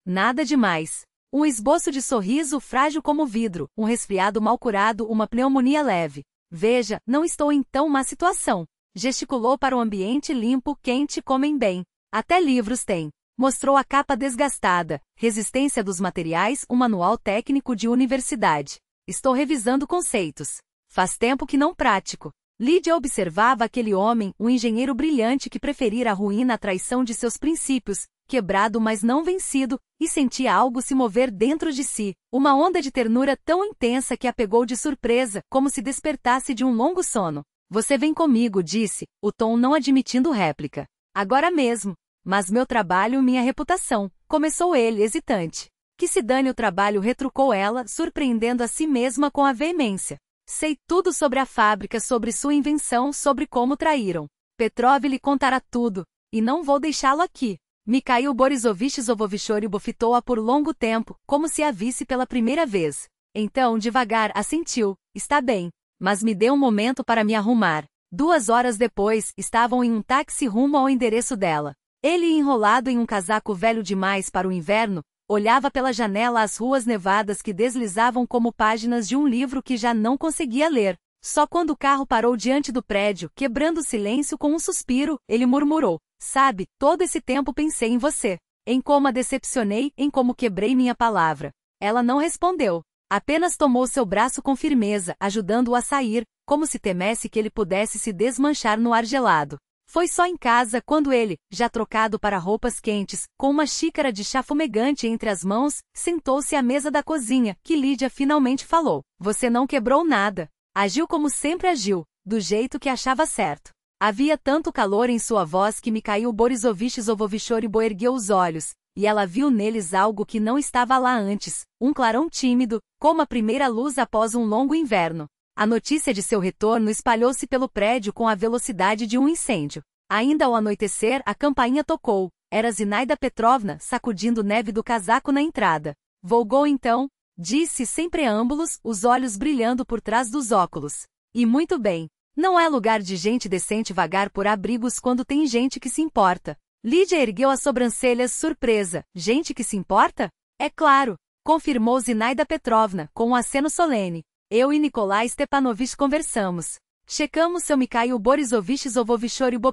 Nada demais. Um esboço de sorriso frágil como vidro, um resfriado mal curado, uma pneumonia leve. Veja, não estou em tão má situação. Gesticulou para o ambiente limpo, quente, comem bem. Até livros tem. Mostrou a capa desgastada, resistência dos materiais, um manual técnico de universidade. Estou revisando conceitos. Faz tempo que não pratico. Lídia observava aquele homem, um engenheiro brilhante que preferira a ruína à traição de seus princípios, quebrado mas não vencido, e sentia algo se mover dentro de si, uma onda de ternura tão intensa que a pegou de surpresa, como se despertasse de um longo sono. Você vem comigo, disse, o tom não admitindo réplica. Agora mesmo. Mas meu trabalho, minha reputação, começou ele, hesitante. Que se dane o trabalho, retrucou ela, surpreendendo a si mesma com a veemência. Sei tudo sobre a fábrica, sobre sua invenção, sobre como traíram. Petrov lhe contará tudo, e não vou deixá-lo aqui. Mikhail Borisovich Zovovichoribo fitou-a por longo tempo, como se a visse pela primeira vez. Então, devagar, assentiu. Está bem. Mas me dê um momento para me arrumar. 2 horas depois, estavam em um táxi rumo ao endereço dela. Ele, enrolado em um casaco velho demais para o inverno, olhava pela janela as ruas nevadas que deslizavam como páginas de um livro que já não conseguia ler. Só quando o carro parou diante do prédio, quebrando o silêncio com um suspiro, ele murmurou: sabe, todo esse tempo pensei em você. Em como a decepcionei, em como quebrei minha palavra. Ela não respondeu. Apenas tomou seu braço com firmeza, ajudando-o a sair, como se temesse que ele pudesse se desmanchar no ar gelado. Foi só em casa quando ele, já trocado para roupas quentes, com uma xícara de chá fumegante entre as mãos, sentou-se à mesa da cozinha, que Lídia finalmente falou. Você não quebrou nada. Agiu como sempre agiu, do jeito que achava certo. Havia tanto calor em sua voz que Mikhail Borisovich Zovovichoribo ergueu os olhos, e ela viu neles algo que não estava lá antes, um clarão tímido, como a primeira luz após um longo inverno. A notícia de seu retorno espalhou-se pelo prédio com a velocidade de um incêndio. Ainda ao anoitecer, a campainha tocou. Era Zinaida Petrovna, sacudindo neve do casaco na entrada. Volgou então, disse sem preâmbulos, os olhos brilhando por trás dos óculos. E muito bem. Não é lugar de gente decente vagar por abrigos quando tem gente que se importa. Lídia ergueu as sobrancelhas surpresa. Gente que se importa? É claro, confirmou Zinaida Petrovna, com um aceno solene. Eu e Nikolai Stepanovich conversamos. Checamos seu Mikhail Borisovich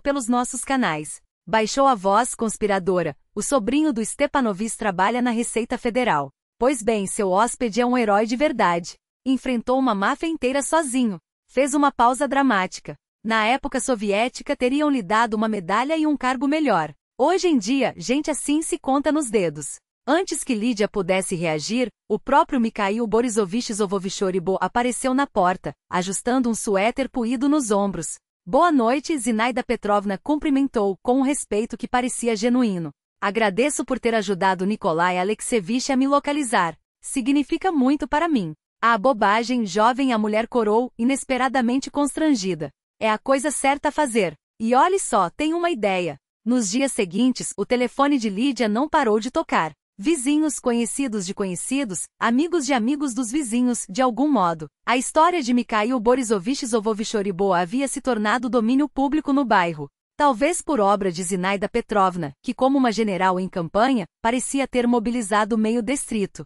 pelos nossos canais. Baixou a voz conspiradora. O sobrinho do Stepanovich trabalha na Receita Federal. Pois bem, seu hóspede é um herói de verdade. Enfrentou uma máfia inteira sozinho. Fez uma pausa dramática. Na época soviética teriam lhe dado uma medalha e um cargo melhor. Hoje em dia, gente assim se conta nos dedos. Antes que Lídia pudesse reagir, o próprio Mikhail Borisovich apareceu na porta, ajustando um suéter puído nos ombros. Boa noite, Zinaida Petrovna cumprimentou, com um respeito que parecia genuíno. Agradeço por ter ajudado Nikolai Alexeyevich a me localizar. Significa muito para mim. Ah, bobagem, jovem, a mulher corou, inesperadamente constrangida. É a coisa certa a fazer. E olhe só, tenho uma ideia. Nos dias seguintes, o telefone de Lídia não parou de tocar. Vizinhos, conhecidos de conhecidos, amigos de amigos dos vizinhos, de algum modo. A história de Mikhail Borisovich havia se tornado domínio público no bairro. Talvez por obra de Zinaida Petrovna, que como uma general em campanha, parecia ter mobilizado meio distrito.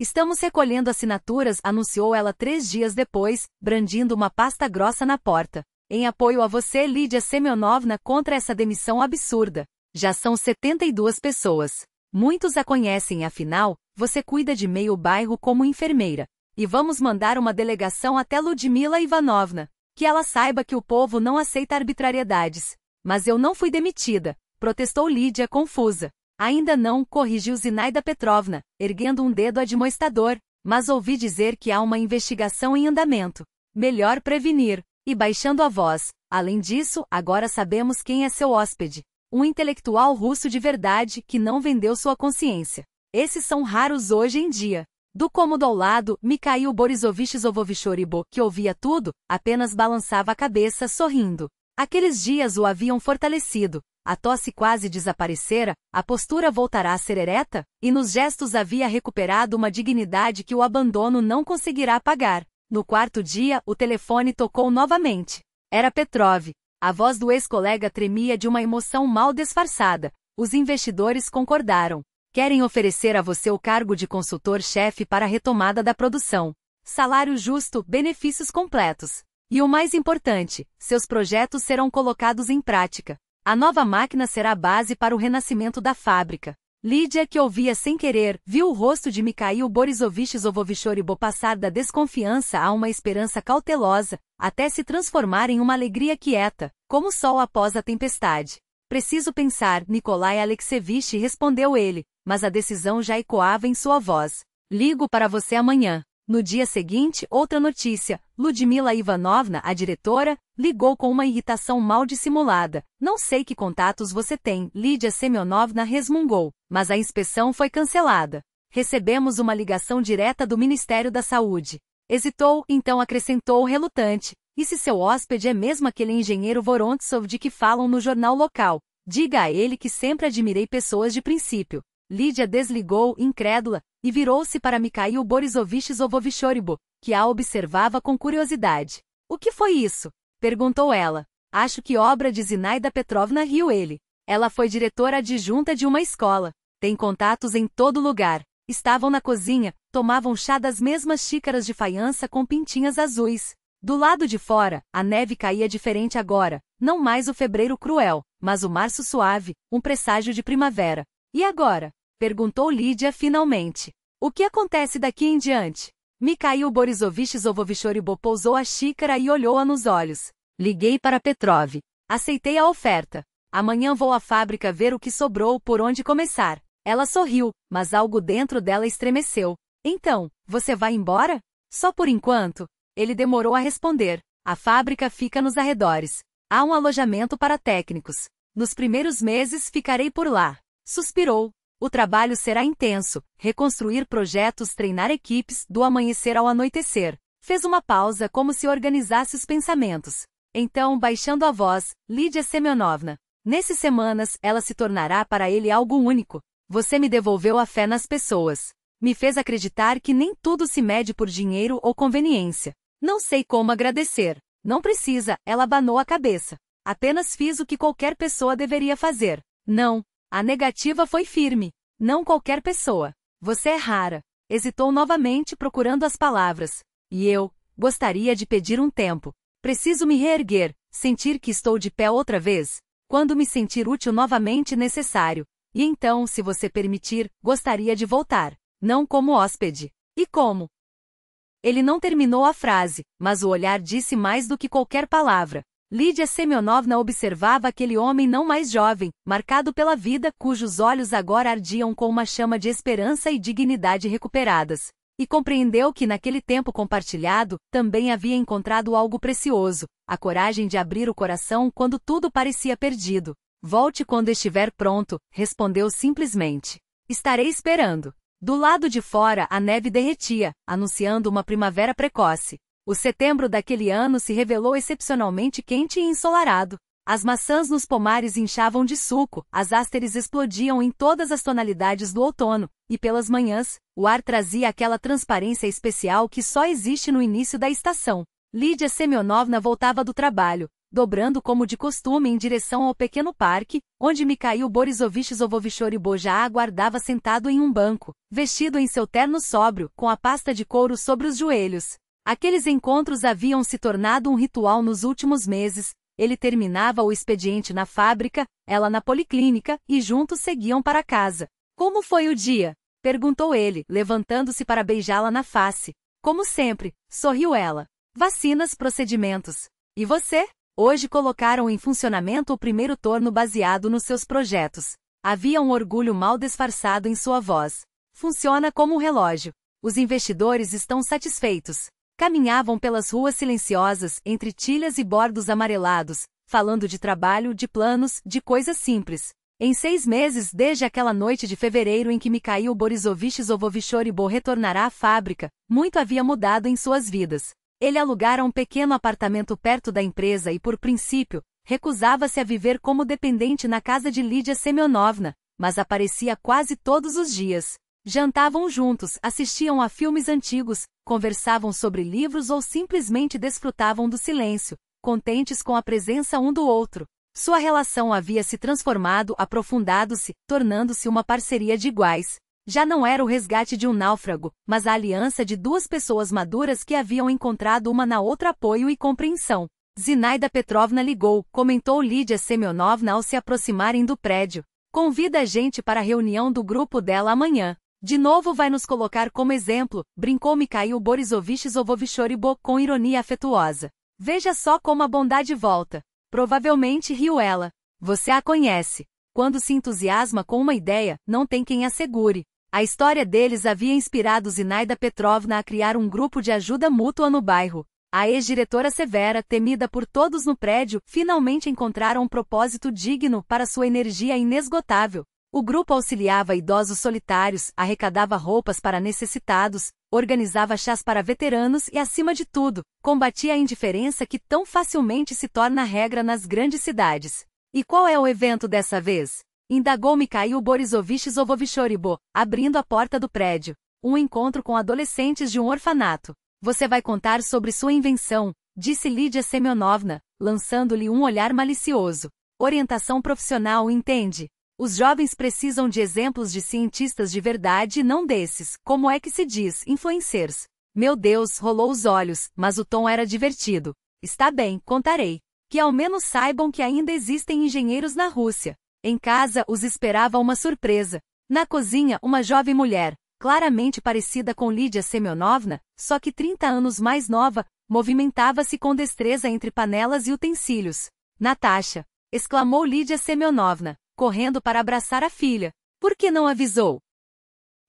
Estamos recolhendo assinaturas, anunciou ela 3 dias depois, brandindo uma pasta grossa na porta. Em apoio a você, Lídia Semyonovna, contra essa demissão absurda. Já são 72 pessoas. Muitos a conhecem, afinal, você cuida de meio bairro como enfermeira. E vamos mandar uma delegação até Ludmila Ivanovna. Que ela saiba que o povo não aceita arbitrariedades. Mas eu não fui demitida, protestou Lídia confusa. Ainda não, corrigiu Zinaida Petrovna, erguendo um dedo admoestador. Mas ouvi dizer que há uma investigação em andamento. Melhor prevenir. E baixando a voz. Além disso, agora sabemos quem é seu hóspede. Um intelectual russo de verdade que não vendeu sua consciência. Esses são raros hoje em dia. Do cômodo ao lado, Mikhail Borisovich, que ouvia tudo, apenas balançava a cabeça sorrindo. Aqueles dias o haviam fortalecido. A tosse quase desaparecera, a postura voltará a ser ereta, e nos gestos havia recuperado uma dignidade que o abandono não conseguirá apagar. No 4º dia, o telefone tocou novamente. Era Petrov. A voz do ex-colega tremia de uma emoção mal disfarçada. Os investidores concordaram. Querem oferecer a você o cargo de consultor-chefe para a retomada da produção. Salário justo, benefícios completos. E o mais importante, seus projetos serão colocados em prática. A nova máquina será a base para o renascimento da fábrica. Lídia, que ouvia sem querer, viu o rosto de Mikhail Borisovich passar da desconfiança a uma esperança cautelosa, até se transformar em uma alegria quieta, como o sol após a tempestade. Preciso pensar, Nikolai Alexeyevich, respondeu ele, mas a decisão já ecoava em sua voz. Ligo para você amanhã. No dia seguinte, outra notícia. Ludmila Ivanovna, a diretora, ligou com uma irritação mal dissimulada. Não sei que contatos você tem, Lídia Semyonovna resmungou, mas a inspeção foi cancelada. Recebemos uma ligação direta do Ministério da Saúde. Hesitou, então acrescentou relutante. E se seu hóspede é mesmo aquele engenheiro Vorontsov de que falam no jornal local? Diga a ele que sempre admirei pessoas de princípio. Lídia desligou, incrédula, e virou-se para Mikhail Borisovich, que a observava com curiosidade. O que foi isso? Perguntou ela. Acho que obra de Zinaida Petrovna, riu ele. Ela foi diretora adjunta de uma escola. Tem contatos em todo lugar. Estavam na cozinha, tomavam chá das mesmas xícaras de faiança com pintinhas azuis. Do lado de fora, a neve caía diferente agora, não mais o fevereiro cruel, mas o março suave, um presságio de primavera. E agora? Perguntou Lídia finalmente. O que acontece daqui em diante? Mikhail Borisovich pousou a xícara e olhou-a nos olhos. Liguei para Petrov. Aceitei a oferta. Amanhã vou à fábrica ver o que sobrou, por onde começar. Ela sorriu, mas algo dentro dela estremeceu. Então, você vai embora? Só por enquanto? Ele demorou a responder. A fábrica fica nos arredores. Há um alojamento para técnicos. Nos primeiros meses ficarei por lá. Suspirou. O trabalho será intenso. Reconstruir projetos, treinar equipes, do amanhecer ao anoitecer. Fez uma pausa como se organizasse os pensamentos. Então, baixando a voz, Lídia Semyonovna. Nesses semanas, ela se tornará para ele algo único. Você me devolveu a fé nas pessoas. Me fez acreditar que nem tudo se mede por dinheiro ou conveniência. Não sei como agradecer. Não precisa, ela abanou a cabeça. Apenas fiz o que qualquer pessoa deveria fazer. Não. A negativa foi firme. Não qualquer pessoa. Você é rara. Hesitou novamente procurando as palavras. E eu, gostaria de pedir um tempo. Preciso me reerguer, sentir que estou de pé outra vez. Quando me sentir útil novamente necessário. E então, se você permitir, gostaria de voltar. Não como hóspede. E como? Ele não terminou a frase, mas o olhar disse mais do que qualquer palavra. Lídia Semyonovna observava aquele homem não mais jovem, marcado pela vida, cujos olhos agora ardiam com uma chama de esperança e dignidade recuperadas. E compreendeu que naquele tempo compartilhado, também havia encontrado algo precioso, a coragem de abrir o coração quando tudo parecia perdido. Volte quando estiver pronto, respondeu simplesmente. Estarei esperando. Do lado de fora a neve derretia, anunciando uma primavera precoce. O setembro daquele ano se revelou excepcionalmente quente e ensolarado. As maçãs nos pomares inchavam de suco, as ásteres explodiam em todas as tonalidades do outono, e pelas manhãs, o ar trazia aquela transparência especial que só existe no início da estação. Lídia Semyonovna voltava do trabalho, dobrando como de costume em direção ao pequeno parque, onde Mikhail Borisovich Zovovichoribó já a aguardava sentado em um banco, vestido em seu terno sóbrio, com a pasta de couro sobre os joelhos. Aqueles encontros haviam se tornado um ritual nos últimos meses. Ele terminava o expediente na fábrica, ela na policlínica, e juntos seguiam para casa. Como foi o dia? Perguntou ele, levantando-se para beijá-la na face. Como sempre, sorriu ela. Vacinas, procedimentos. E você? Hoje colocaram em funcionamento o primeiro torno baseado nos seus projetos. Havia um orgulho mal disfarçado em sua voz. Funciona como um relógio. Os investidores estão satisfeitos. Caminhavam pelas ruas silenciosas, entre tilhas e bordos amarelados, falando de trabalho, de planos, de coisas simples. Em 6 meses desde aquela noite de fevereiro em que Mikhail Borisovich Zovovichoribó retornará à fábrica, muito havia mudado em suas vidas. Ele alugara um pequeno apartamento perto da empresa e, por princípio, recusava-se a viver como dependente na casa de Lídia Semyonovna, mas aparecia quase todos os dias. Jantavam juntos, assistiam a filmes antigos, conversavam sobre livros ou simplesmente desfrutavam do silêncio, contentes com a presença um do outro. Sua relação havia se transformado, aprofundado-se, tornando-se uma parceria de iguais. Já não era o resgate de um náufrago, mas a aliança de duas pessoas maduras que haviam encontrado uma na outra apoio e compreensão. Zinaida Petrovna ligou, comentou Lídia Semyonovna ao se aproximarem do prédio. Convida a gente para a reunião do grupo dela amanhã. De novo vai nos colocar como exemplo, brincou Mikhail Borisovich Zovovichoribó com ironia afetuosa. Veja só como a bondade volta. Provavelmente riu ela. Você a conhece. Quando se entusiasma com uma ideia, não tem quem a segure. A história deles havia inspirado Zinaida Petrovna a criar um grupo de ajuda mútua no bairro. A ex-diretora severa, temida por todos no prédio, finalmente encontrara um propósito digno para sua energia inesgotável. O grupo auxiliava idosos solitários, arrecadava roupas para necessitados, organizava chás para veteranos e, acima de tudo, combatia a indiferença que tão facilmente se torna regra nas grandes cidades. E qual é o evento dessa vez? Indagou Mikhail Borisovich Zovovichoribó, abrindo a porta do prédio. Um encontro com adolescentes de um orfanato. Você vai contar sobre sua invenção, disse Lídia Semyonovna, lançando-lhe um olhar malicioso. Orientação profissional, entende? Os jovens precisam de exemplos de cientistas de verdade e não desses, como é que se diz, influencers. Meu Deus, rolou os olhos, mas o tom era divertido. Está bem, contarei. Que ao menos saibam que ainda existem engenheiros na Rússia. Em casa os esperava uma surpresa. Na cozinha, uma jovem mulher, claramente parecida com Lídia Semyonovna, só que 30 anos mais nova, movimentava-se com destreza entre panelas e utensílios. Natasha! Exclamou Lídia Semyonovna, correndo para abraçar a filha. Por que não avisou?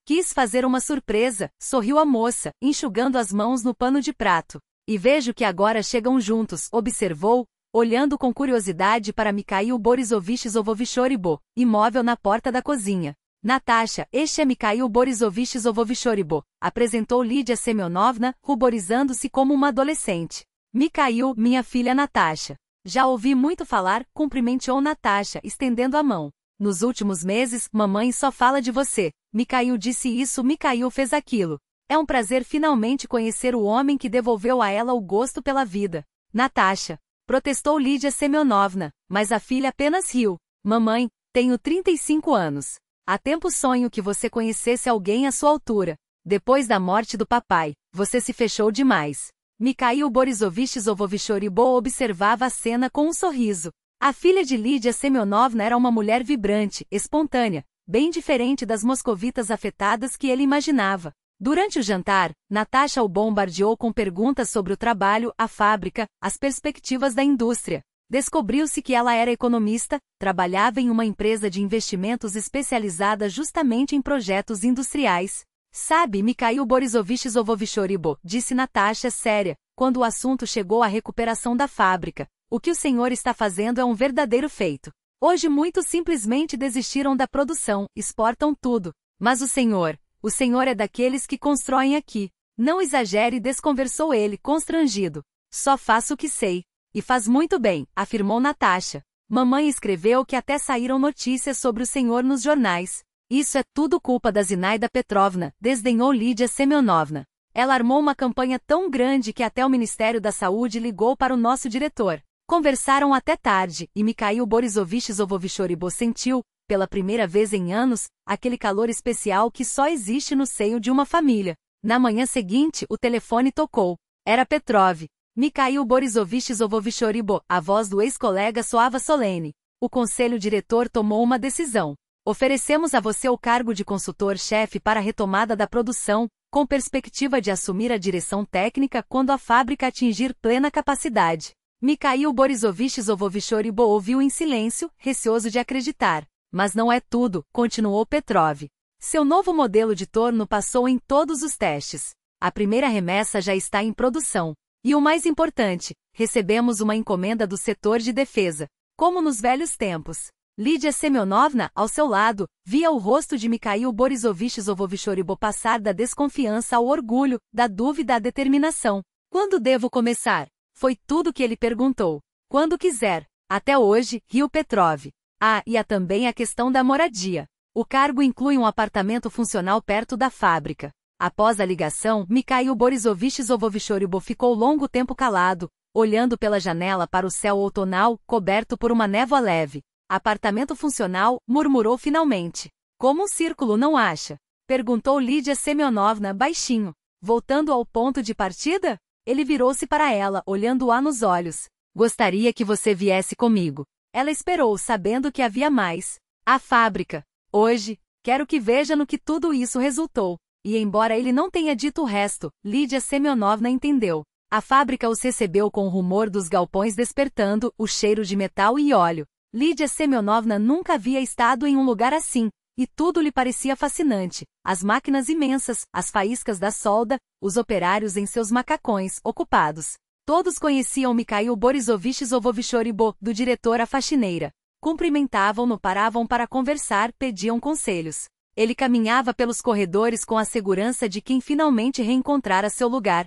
Quis fazer uma surpresa, sorriu a moça, enxugando as mãos no pano de prato. E vejo que agora chegam juntos, observou, olhando com curiosidade para Mikhail Borisovich Zovovichoribó, imóvel na porta da cozinha. Natasha, este é Mikhail Borisovich Zovovichoribó, apresentou Lídia Semyonovna, ruborizando-se como uma adolescente. Mikhail, minha filha Natasha. Já ouvi muito falar, cumprimentou Natasha, estendendo a mão. Nos últimos meses, mamãe só fala de você. Mikhail disse isso, Mikhail fez aquilo. É um prazer finalmente conhecer o homem que devolveu a ela o gosto pela vida. Natasha. Protestou Lídia Semyonovna, mas a filha apenas riu. Mamãe, tenho 35 anos. Há tempo sonho que você conhecesse alguém à sua altura. Depois da morte do papai, você se fechou demais. Mikhail Borisovich Zovovichoribo observava a cena com um sorriso. A filha de Lídia Semyonovna era uma mulher vibrante, espontânea, bem diferente das moscovitas afetadas que ele imaginava. Durante o jantar, Natasha o bombardeou com perguntas sobre o trabalho, a fábrica, as perspectivas da indústria. Descobriu-se que ela era economista, trabalhava em uma empresa de investimentos especializada justamente em projetos industriais. Sabe, Mikhail Borisovich Zovovichoribo, disse Natasha séria, quando o assunto chegou à recuperação da fábrica. O que o senhor está fazendo é um verdadeiro feito. Hoje muitos simplesmente desistiram da produção, exportam tudo. Mas o senhor é daqueles que constroem aqui. Não exagere, desconversou ele, constrangido. Só faço o que sei. E faz muito bem, afirmou Natasha. Mamãe escreveu que até saíram notícias sobre o senhor nos jornais. Isso é tudo culpa da Zinaida Petrovna, desdenhou Lídia Semyonovna. Ela armou uma campanha tão grande que até o Ministério da Saúde ligou para o nosso diretor. Conversaram até tarde, e Mikhail Borisovich Zovovichoribo sentiu, pela primeira vez em anos, aquele calor especial que só existe no seio de uma família. Na manhã seguinte, o telefone tocou. Era Petrov. Mikhail Borisovich Zovovichoribo, a voz do ex-colega soava solene. O conselho diretor tomou uma decisão. Oferecemos a você o cargo de consultor-chefe para a retomada da produção, com perspectiva de assumir a direção técnica quando a fábrica atingir plena capacidade. Mikhail Borisovich Zovovichoribo ouviu em silêncio, receoso de acreditar. Mas não é tudo, continuou Petrov. Seu novo modelo de torno passou em todos os testes. A primeira remessa já está em produção. E o mais importante, recebemos uma encomenda do setor de defesa. Como nos velhos tempos. Lídia Semyonovna, ao seu lado, via o rosto de Mikhail Borisovich Zovovichoribo passar da desconfiança ao orgulho, da dúvida à determinação. Quando devo começar? Foi tudo que ele perguntou. Quando quiser. Até hoje, riu Petrov. Ah, e há também a questão da moradia. O cargo inclui um apartamento funcional perto da fábrica. Após a ligação, Mikhail Borisovich Zovovichoribo ficou longo tempo calado, olhando pela janela para o céu outonal, coberto por uma névoa leve. Apartamento funcional, murmurou finalmente. Como um círculo, não acha? Perguntou Lídia Semyonovna baixinho. Voltando ao ponto de partida? Ele virou-se para ela, olhando-a nos olhos. Gostaria que você viesse comigo. Ela esperou, sabendo que havia mais. A fábrica. Hoje, quero que veja no que tudo isso resultou. E embora ele não tenha dito o resto, Lídia Semyonovna entendeu. A fábrica os recebeu com o rumor dos galpões despertando, o cheiro de metal e óleo. Lídia Semyonovna nunca havia estado em um lugar assim, e tudo lhe parecia fascinante. As máquinas imensas, as faíscas da solda, os operários em seus macacões, ocupados. Todos conheciam Mikhail Borisovich Zovovichoribo, do diretor à faxineira. Cumprimentavam-no, paravam para conversar, pediam conselhos. Ele caminhava pelos corredores com a segurança de quem finalmente reencontrara seu lugar.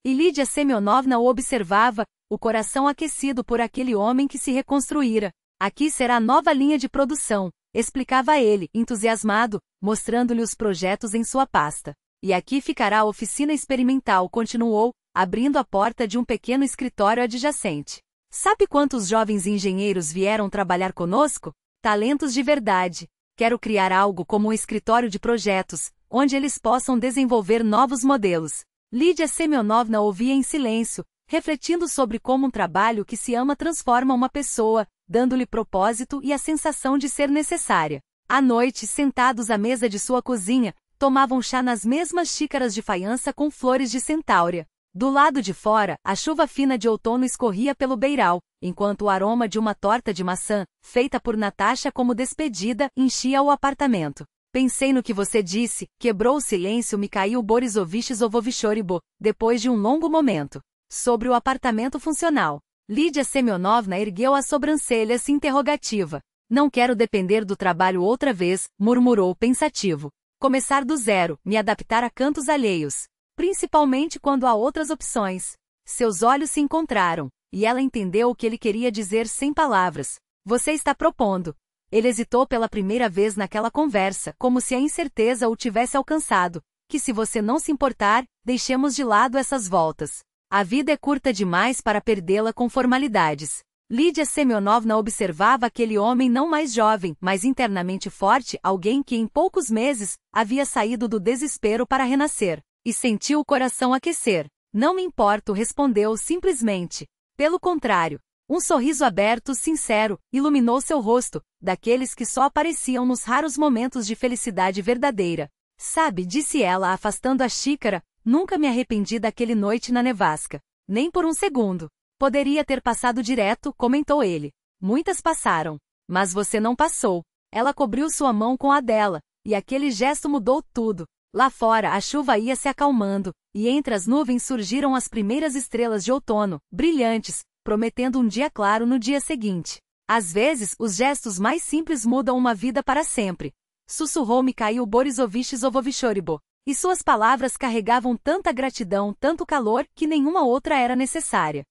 E Lídia Semyonovna o observava, o coração aquecido por aquele homem que se reconstruíra. Aqui será a nova linha de produção, explicava ele, entusiasmado, mostrando-lhe os projetos em sua pasta. E aqui ficará a oficina experimental, continuou, abrindo a porta de um pequeno escritório adjacente. Sabe quantos jovens engenheiros vieram trabalhar conosco? Talentos de verdade. Quero criar algo como um escritório de projetos, onde eles possam desenvolver novos modelos. Lídia Semyonovna ouvia em silêncio, refletindo sobre como um trabalho que se ama transforma uma pessoa, dando-lhe propósito e a sensação de ser necessária. À noite, sentados à mesa de sua cozinha, tomavam chá nas mesmas xícaras de faiança com flores de centáurea. Do lado de fora, a chuva fina de outono escorria pelo beiral, enquanto o aroma de uma torta de maçã, feita por Natasha como despedida, enchia o apartamento. Pensei no que você disse, quebrou o silêncio Mikhail Borisovich Zovovichoribo, depois de um longo momento. Sobre o apartamento funcional. Lídia Semyonovna ergueu as sobrancelhas interrogativa. Não quero depender do trabalho outra vez, murmurou pensativo. Começar do zero, me adaptar a cantos alheios. Principalmente quando há outras opções. Seus olhos se encontraram, e ela entendeu o que ele queria dizer sem palavras. Você está propondo. Ele hesitou pela primeira vez naquela conversa, como se a incerteza o tivesse alcançado. Que se você não se importar, deixemos de lado essas voltas. A vida é curta demais para perdê-la com formalidades. Lídia Semyonovna observava aquele homem não mais jovem, mas internamente forte, alguém que em poucos meses havia saído do desespero para renascer. E sentiu o coração aquecer. Não me importo, respondeu simplesmente. Pelo contrário. Um sorriso aberto, sincero, iluminou seu rosto, daqueles que só apareciam nos raros momentos de felicidade verdadeira. Sabe, disse ela afastando a xícara, nunca me arrependi daquele noite na nevasca. Nem por um segundo. Poderia ter passado direto, comentou ele. Muitas passaram. Mas você não passou. Ela cobriu sua mão com a dela, e aquele gesto mudou tudo. Lá fora a chuva ia se acalmando, e entre as nuvens surgiram as primeiras estrelas de outono, brilhantes, prometendo um dia claro no dia seguinte. Às vezes, os gestos mais simples mudam uma vida para sempre. Sussurrou Mikhail Borisovich Zovovichoribo. E suas palavras carregavam tanta gratidão, tanto calor, que nenhuma outra era necessária.